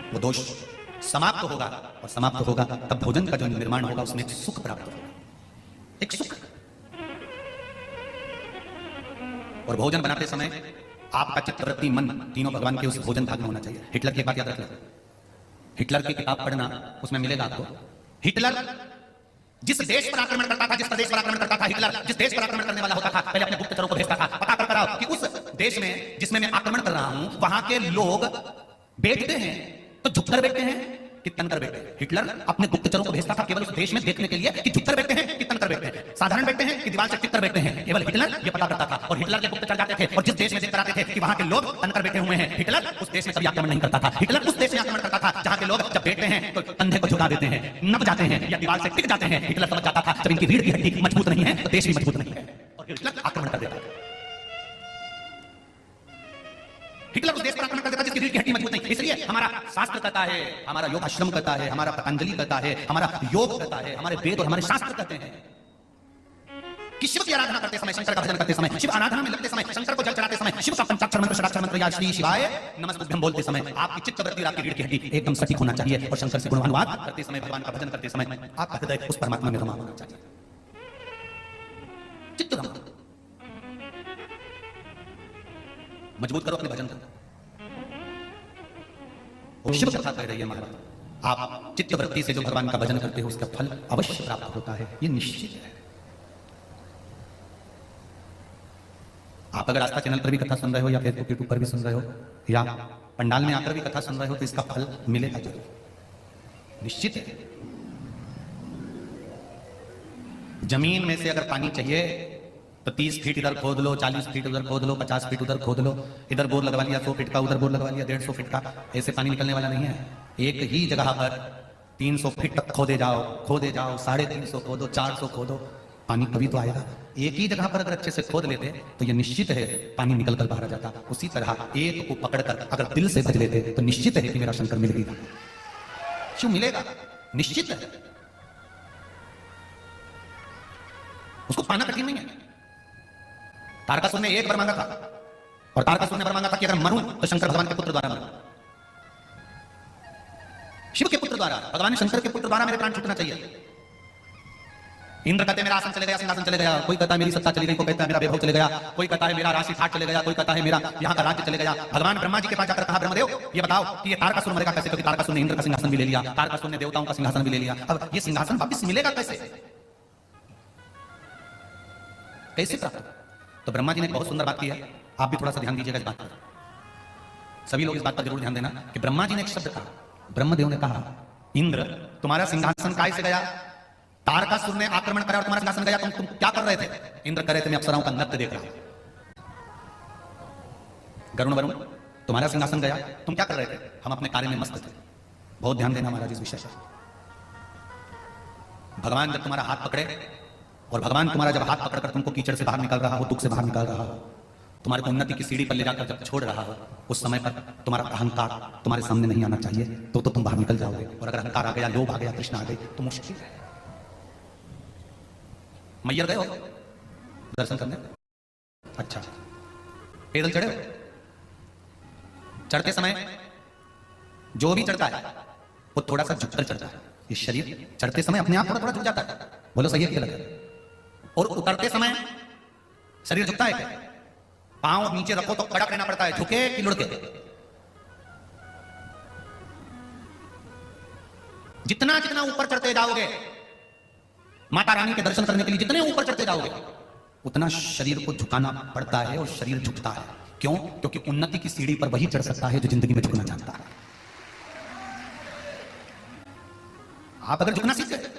[SPEAKER 1] वो दोष समाप्त होगा, और समाप्त होगा तब भोजन का जो निर्माण होगा उसमें एक सुख प्राप्त होगा, एक सुख। और भोजन बनाते समय आपका चित्तवृत्ति, मन, तीनों भगवान के उस भोजन भाग में होना चाहिए। हिटलर की एक बात याद रखना, हिटलर की किताब पढ़ना, उसमें मिलेगा आपको। हिटलर जिस देश पर आक्रमण करता था, जिस प्रदेश पर आक्रमण करता था, हिटलर जिस देश पर आक्रमण करने वाला होता था, पहले अपने गुप्तचरों को भेजता था, पता कर कराओ कि उस देश में जिसमें मैं आक्रमण कर रहा हूं, वहां के लोग बैठते हैं तो झुककर बैठते हैं कि तनकर बैठते हैं। हिटलर अपने गुप्तचरों को भेजता था केवल उस देश में देखने के लिए कि झुककर बैठते हैं कि तनकर बैठते हैं, साधारण बैठते हैं कि दीवार से टिककर बैठते हैं। केवल हिटलर ये पता करता था, और हिटलर के गुप्तचर जाते थे और जिस देश में देखकर आते थे कि वहां के लोग तनकर बैठे हुए हैं, हिटलर उस देश में कभी आक्रमण नहीं करता था। हिटलर उस देश में आक्रमण करता था जहां के लोग जब बैठते हैं तो कंधे को झुका देते हैं, नप जाते हैं या दीवार से टिक जाते हैं। हिटलर समझ जाता था जब इनकी रीढ़ की हड्डी मजबूत नहीं है तो देश भी मजबूत नहीं है, और हिटलर आक्रमण कर देता था। हिटलर उस देश पर आक्रमण कर देता जिसकी रीढ़ की हड्डी मजबूत नहीं। इसलिए हमारा शास्त्र कहता है, हमारा योग आश्रम कहता है, हमारा पतंजलि कहता है, हमारा योग कहता है, हमारे वेद और हमारे शास्त्र कहते हैं कि शिव की आराधना करते समय, शंकर का भजन करते समय, शिव आराधना में लगते समय, शंकर को जल चढ़ाते समय, शिव का पंचाक्षर मंत्र, षडाक्षर मंत्र या श्री शिवाय नमस्तुभ्यं बोलते समय आपकी चित्तवृत्ति और आपकी रीढ़ की हड्डी एकदम सटीक होना चाहिए, और शंकर से गुणानुवाद करते समय, भगवान का भजन करते समय आपका हृदय उस परमात्मा में रमा होना चाहिए। चित्त रमा, मजबूत करो अपने भजन को। वो शिव कथा कह रही है महाभारत। आप चित्त वृत्ति से जो भगवान का भजन करते हो उसका फल अवश्य प्राप्त होता है, ये निश्चित है। आप अगर आस्था चैनल पर भी कथा सुन रहे हो या फेसबुक यूट्यूब पर भी सुन रहे हो या पंडाल में आकर भी कथा सुन रहे हो तो इसका फल मिलेगा जरूर, निश्चित है। जमीन में से अगर पानी चाहिए तो 30 फीट इधर खोद लो, 40 फीट उधर खोद लो, 50 फीट उधर खोद लो, इधर बोर लगवा लिया 100 फीट का, उधर बोर लगवा लिया 150 फीट का, ऐसे पानी निकलने वाला नहीं है। एक ही जगह पर 300 फीट तक खोदे जाओ 350 खोदो 400 खोदो, पानी कभी तो आएगा। एक ही जगह पर अगर अच्छे से खोद लेते तो ये निश्चित है पानी निकल कर बाहर आ जाता। उसी तरह एक को पकड़कर अगर दिल से भज लेते तो निश्चित है कि मेरा शंकर मिल गया, शिव मिलेगा, निश्चित है। उसको पाना कठिन नहीं है। तारकासुर ने एक बार मांगा था और तारकासुर ने बार मांगा था कि अगर मरूं तो शंकर भगवान के पुत्र द्वारा मरूं, शिव के पुत्र द्वारा, भगवान शंकर के पुत्र द्वारा मेरे प्राण छूटना चाहिए। इंद्र कहते मेरा आसन चले गया, सिंहासन चले गया, कोई कहता है मेरी सत्ता चली गई, कोई कहता है मेरा वैभव चले गया, कोई कहता है मेरा राशि ठाट चले गया, कोई कहता है मेरा यहाँ का राज्य चले गया। भगवान ब्रह्मा जी के पास जाकर कहा ब्रह्मदेव ये बताओ कि ये तारकासुर मरेगा कैसे, क्योंकि तारकासुर ने इंद्र का सिंहासन भी ले लिया, तारकासुर ने देवताओं का सिंहासन भी ले लिया, अब ये सिंहासन वापस मिलेगा कैसे, कैसे प्राप्त? तो ब्रह्मा जी ने बहुत सुंदर बात की है, आप भी थोड़ा सा ध्यान दीजिएगा इस बात पर। सभी लोग इस बात पर जरूर ध्यान देना कि ब्रह्मा जी ने एक शब्द कहा, ब्रह्मदेव ने कहा इंद्र तुम्हारा सिंहासन काय से गया, तारकासुर ने आक्रमण करा और तुम्हारा सिंहासन गया, तुम क्या कर रहे थे? इंद्र कह रहे थे मैं अप्सराओं का नृत्य देख रहा हूं। गरुण वरुण तुम्हारा सिंहासन गया, तुम क्या कर रहे थे? हम अपने कार्य में मस्त थे। बहुत ध्यान देना महाराज इस विषय पर। भगवान जब तुम्हारा हाथ पकड़े और भगवान तुम्हारा जब हाथ पकड़कर तुमको कीचड़ से बाहर निकाल रहा हो, दुख से बाहर निकाल रहा हो, तुम्हारे को उन्नति की सीढ़ी पर ले जाकर जब छोड़ रहा हो, उस समय पर तुम्हारा अहंकार तुम्हारे सामने नहीं आना चाहिए, तो तुम बाहर निकल जाओगे। और अगर अहंकार आ गया, लोभ आ गया, तृष्णा आ गई तो मुश्किल है। मैयर गए हो दर्शन करने? अच्छा, पैदल चढ़े हो? चढ़ते समय जो भी चढ़ता है वो थोड़ा सा झुककर चढ़ता है। ये शरीर चढ़ते समय अपने आप थोड़ा थोड़ा झुक जाता है, बोलो सही है कि गलत है? और उतरते समय शरीर झुकता है क्या? पांव नीचे रखो तो कड़क रहना पड़ता है, झुके कि लुढ़के? जितना जितना ऊपर चढ़ते जाओगे माता रानी के दर्शन करने के लिए, जितने ऊपर चढ़ते जाओगे उतना शरीर को झुकाना पड़ता है और शरीर झुकता है। क्यों? क्योंकि उन्नति की सीढ़ी पर वही चढ़ सकता है जो जिंदगी में झुकना चाहता है। आप अगर झुकना सीख गए,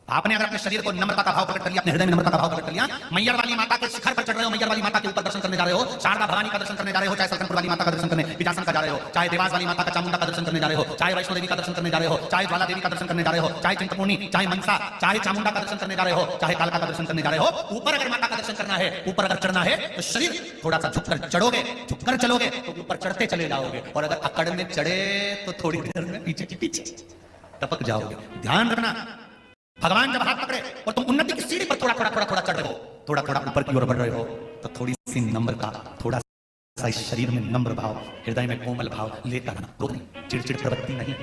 [SPEAKER 1] आपने अगर अपने शरीर को नम्रता का भाव प्रकट कर लिया, अपने हृदय में नम्रता का भाव प्रकट कर लिया, मैयर वाली माता के शिखर पर चढ़ रहे हो, मैयर वाली माता के ऊपर दर्शन करने जा रहे हो, शारदा भवानी का दर्शन करने जा रहे हो, चाहे सलकनपुर वाली माता का दर्शन करने विजासन का जा रहे हो, चाहे देवास वाली माता का चामुंडा का दर्शन करने जा रहे हो, चाहे वैष्णो देवी का दर्शन करने जा रहे हो, चाहे ज्वाला देवी का दर्शन करने जा रहे हो, चाहे चिंतपूर्णी, चाहे मनसा, चाहे चामुंडा का दर्शन करने जा रहे हो, चाहे कालका का दर्शन करने जा रहे हो, ऊपर अगर माता का दर्शन करना है, ऊपर अगर चढ़ना है तो शरीर थोड़ा सा झुककर चढ़ोगे, झुककर चलोगे तो ऊपर चढ़ते चले जाओगे। और अगर अकड़ में चढ़े तो थोड़ी देर में पीछे की पीछे टपक जाओगे। ध्यान रखना, भगवान जब हाथ पकड़े और तुम उन्नति की सीढ़ी पर थोड़ा थोड़ा थोड़ा थोड़ा चढ़ रहे हो, थोड़ा थोड़ा ऊपर की ओर बढ़ रहे हो, तो थोड़ी सी नम्रता, थोड़ा सा इस शरीर में नम्र भाव, हृदय में कोमल भाव लेकर आना। क्रोध नहीं, चिड़चिड़ प्रवृत्ति नहीं,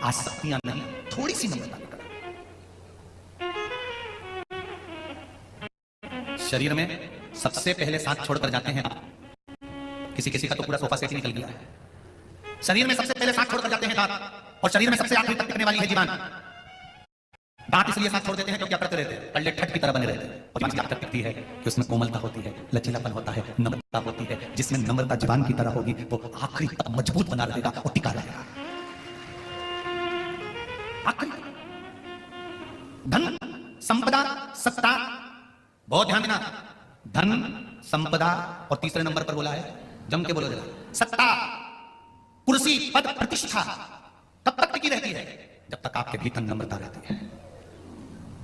[SPEAKER 1] आसक्तियां नहीं, थोड़ी सी नम्रता लेकर। शरीर में सबसे पहले साथ छोड़कर जाते हैं आप। किसी किसी का तो पूरा सोफा सेट ही निकल गया है। शरीर में सबसे पहले साथ छोड़कर जाते हैं दांत, और शरीर में सबसे आखिरी तक टिकने वाली है जीवान। दांत इसलिए साथ छोड़ देते हैं क्योंकि करते रहते हैं, कल्ले ठट की तरह बने रहते हैं। और जीवान ताकत टिकती है कि उसमें कोमलता होती है, लचीलापन होता है, नम्रता होती है। जिसमें नम्रता जीवान की तरह होगी वो आखिरी तक मजबूत बना रहेगा और टिका रहेगा। आखिरी धन, संपदा, सत्ता, बहुत ध्यान देना। धन, संपदा और तीसरे नंबर पर बोला है, जम के बोलो जरा, सत्ता, कुर्सी, पद, प्रतिष्ठा तब तक टिकी रहती है जब तक आपके भीतर नम्रता रहती है।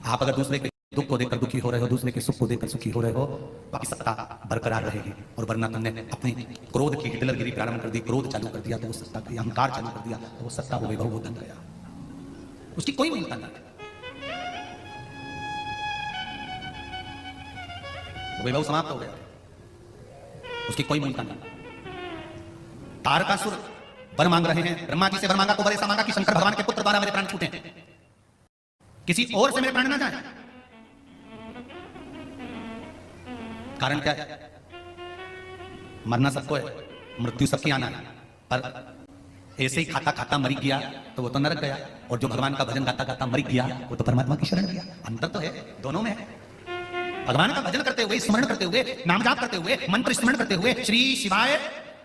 [SPEAKER 1] आप अगर दूसरे के दुख को देखकर दुखी हो रहे हो, दूसरे के सुख को देखकर सुखी हो रहे हो, तो आपकी सत्ता बरकरार रहेगी। और वरना तुमने अपनी क्रोध की हिटलरगिरी प्रारंभ कर दी, क्रोध चालू कर दिया तो वो सत्ता की, अहंकार चालू कर दिया तो वो सत्ता हो गई, वो धन गया, उसकी कोई मूलता नहीं, वैभव समाप्त हो गया, उसकी कोई मूलता नहीं। तारकासुर वर मांग रहे हैं, ब्रह्मा जी से वर मांगा तो वर ऐसा मांगा कि शंकर भगवान के पुत्र द्वारा मेरे प्राण छूटे, किसी और से मेरे प्राण ना जाए। कारण क्या है? मरना सबको है, मृत्यु सबकी आना है, पर ऐसे ही खाता खाता मरी गया तो वो तो नरक गया, और जो भगवान का भजन गाता गाता मरी गया वो तो परमात्मा की शरण गया। अंतर तो है, दोनों में है। भगवान का भजन करते हुए, स्मरण करते हुए, नाम जाप करते हुए, मंत्र स्मरण करते हुए, श्री शिवाय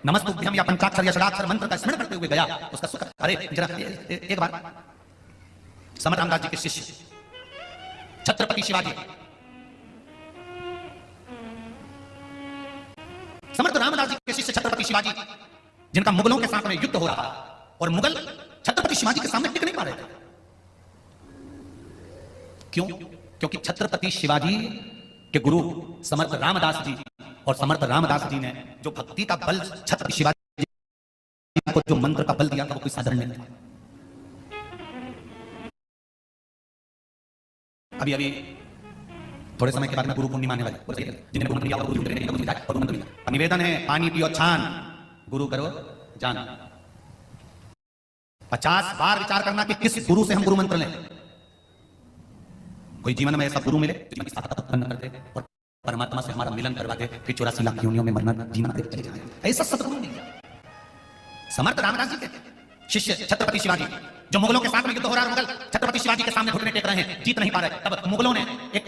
[SPEAKER 1] नमस्तुभ्यम या पंचाक्षर या षडाक्षर मंत्र का स्मरण करते हुए गया, उसका सुख। अरे जरा एक बार समर्थ रामदास जी के शिष्य छत्रपति शिवाजी, समर्थ रामदास जी के शिष्य छत्रपति शिवाजी, जिनका मुगलों के साथ में युद्ध हो रहा और मुगल छत्रपति शिवाजी के सामने टिक नहीं पा रहे थे। क्यों? क्योंकि छत्रपति शिवाजी के गुरु समर्थ रामदास जी, और समर्थ रामदास जी ने जो भक्ति का बल छत्रपति शिवाजी को, जो मंत्र का बल दिया था, वो कोई साधारण नहीं था। अभी अभी थोड़े समय के बाद में गुरु पूर्णिमा आने वाली, जिन्हें गुरु मंत्र गुरु मंत्र मिला, निवेदन है पानी पियो छान, गुरु करो जान। 50 बार विचार करना कि किस गुरु से हम गुरु मंत्र लें। कोई जीवन में ऐसा गुरु मिले जो उत्पन्न कर दे और परमात्मा से हमारा मिलन करवा दे, फिर 84 लाख योनियों में मरना जीना चले जाए, ऐसा सदगुरु नहीं है। समर्थ रामदास जी के शिष्य छत्रपति शिवाजी, जो मुगलों के साथ में युद्ध हो रहा है, मुगल छत्रपति शिवाजी के सामने घुटने टेक रहे हैं, जीत नहीं पा रहे, तब मुगलों ने एक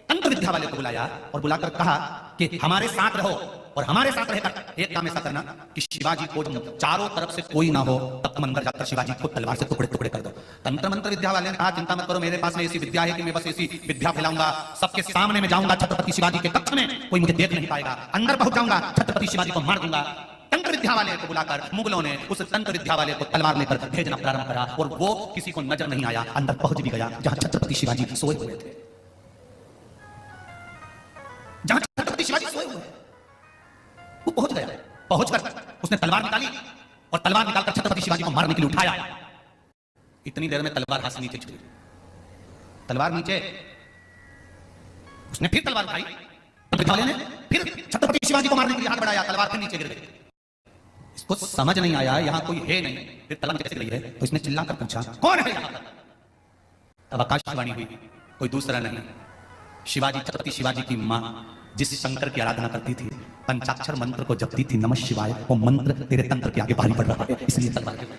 [SPEAKER 1] तंत्र विद्या वाले को बुलाया और बुलाकर कहा कि हमारे साथ रहो, और हमारे साथ रहकर एक काम ऐसा करना कि शिवाजी को चारों तरफ से कोई ना हो, तब मंदिर जाकर शिवाजी को तलवार से टुकड़े टुकड़े कर दो। तंत्र मंत्र विद्या वाले ने कहा चिंता मत करो, मेरे पास में ऐसी विद्या है कि मैं बस ऐसी विद्या फैलाऊंगा, सबके सामने में जाऊंगा छत्रपति शिवाजी के कक्ष में, कोई मुझे देख नहीं पाएगा, अंदर पहुंच जाऊंगा, छत्रपति शिवाजी को मार दूंगा। तंत्र विद्या वाले को बुलाकर मुगलों ने उस तंत्र विद्या वाले को तलवार लेकर भेजना प्रारंभ करा, और वो किसी को नजर नहीं आया, अंदर पहुंच भी गया जहां छत्रपति शिवाजी सोए हुए थे। जहां छत्रपति शिवाजी सोए हुए वो पहुंच गया, पहुंचकर उसने तलवार निकाली और तलवार निकालकर छत्रपति शिवाजी को मारने के लिए उठाया। इतनी देर में तलवार हाथ से नीचे छुई, तलवार नीचे, उसने फिर तलवार उठाई, तंत्र वाले ने फिर छत्रपति शिवाजी को मारने के लिए हाथ बढ़ाया, तलवार फिर नीचे गिर गई। इसको समझ नहीं आया यहां कोई है नहीं, फिर तलवार कैसे गिरी है, तो इसने चिल्लाकर पूछा कौन है यहां पर। तब आकाशवाणी हुई, कोई दूसरा नहीं, शिवाजी, छत्रपति शिवाजी की मां, जिस शंकर की आराधना करती थी, पंचाक्षर मंत्र को जपती थी, नमः शिवाय, वो मंत्र तेरे तंत्र के आगे भारी पड़ रहा है, इसलिए तलवार गिर गई।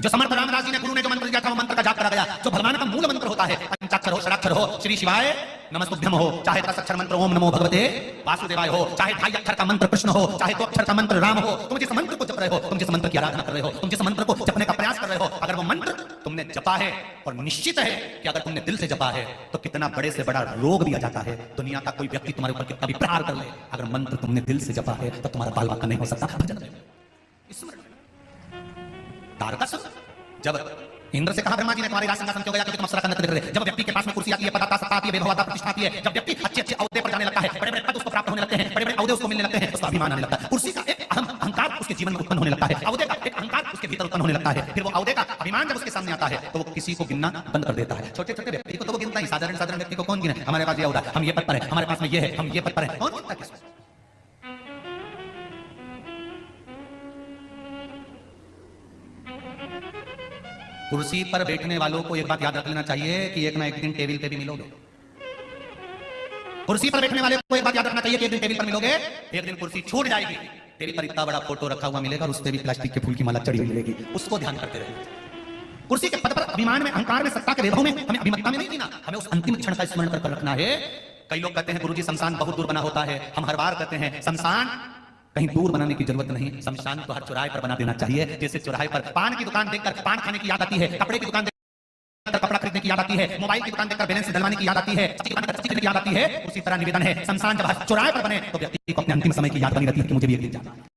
[SPEAKER 1] जो समर्थ रामदास जी ने गुरु ने जो मंत्र दिया था, वो मंत्र का जाप करा गया, जो भगवान का मूल मंत्र होता है, पंचाक्षर हो, षडाक्षर हो, श्री शिवाय नमस्तुभ्यम हो, चाहे 10 अक्षर मंत्र ओम नमो भगवते वासुदेवाय हो, चाहे 2.5 अक्षर का मंत्र कृष्ण हो, चाहे 2 अक्षर का मंत्र राम हो, तुम जिस मंत्र को जप रहे हो, तुम जिस मंत्र की आराधना कर रहे हो, तुम जिस मंत्र को जपने का प्रयास कर रहे हो, अगर वो मंत्र तुमने जपा है, और निश्चित है कि अगर तुमने दिल से जपा है, तो कितना बड़े से बड़ा रोग भी आ जाता है, दुनिया का कोई व्यक्ति तुम्हारे ऊपर कितना भी प्रहार कर ले, अगर मंत्र तुमने दिल से जपा है, तो तुम्हारा बाल बाका नहीं हो सकता। भजन तारकासुर जब इंद्र से कहा ब्रह्मा जी ने तुम्हारे राज सिंहासन क्यों गया, क्योंकि तुम अप्सरा का नृत्य कर रहे थे। जब व्यक्ति के पास में कुर्सी आती है, पदाता सत्ता आती है, वैभवता प्रतिष्ठा आती है, जब व्यक्ति अच्छे ओहदे पर जाने लगता है, बड़े बड़े पद उसको प्राप्त होने लगते हैं, बड़े बड़े ओहदे उसको मिलने लगते हैं, उसका अभिमान आने लगता है, कुर्सी का एक अहंकार उसके जीवन में उत्पन्न होने लगता है, ओहदे का एक अहंकार उसके भीतर उत्पन्न होने लगता है, फिर वो ओहदे का अभिमान जब उसके सामने आता है, तो वो किसी को गिनना बंद कर देता है। छोटे छोटे व्यक्ति को तो वो गिनता ही, साधारण साधारण व्यक्ति को कौन गिने, हमारे पास ये ओहदा, हम ये पद पर है, हमारे पास में ये है, हम ये पद पर है, कौन गिनता किसको। कुर्सी पर बैठने वालों को एक बात याद रख लेना चाहिए कि एक ना एक दिन टेबल पे भी मिलोगे। कुर्सी पर बैठने वाले को एक बात याद रखना चाहिए कि एक दिन टेबल पर मिलोगे, एक दिन कुर्सी छूट जाएगी, टेबल पर इतना बड़ा फोटो रखा हुआ मिलेगा और उस पर भी प्लास्टिक के फूल की माला चढ़ी हुई मिलेगी, उसको ध्यान करते रहे। कुर्सी के पद पर अभिमान में, अहंकार में, सत्ता के वैभव में, हमें अभिमतता में नहीं जीना, हमें उस अंतिम क्षण का स्मरण कर रखना है। कई लोग कहते हैं गुरुजी शमशान बहुत दूर बना होता है, हम हर बार कहते हैं शमशान कहीं दूर बनाने की जरूरत नहीं, शमशान तो हर चौराहे पर बना देना चाहिए। जैसे चौराहे पर पान की दुकान देखकर पान खाने की याद आती है, कपड़े की दुकान देखकर कपड़ा खरीदने की याद आती है, मोबाइल की दुकान देखकर बैलेंस डलवाने की याद आती है, सब्जी दुकान देखकर सब्जी की याद आती है, उसी तरह निवेदन है शमशान जब हर चौराहे पर बने तो व्यक्ति को अपने अंतिम समय की याद बनी रहती है कि मुझे भी एक दिन जाना है।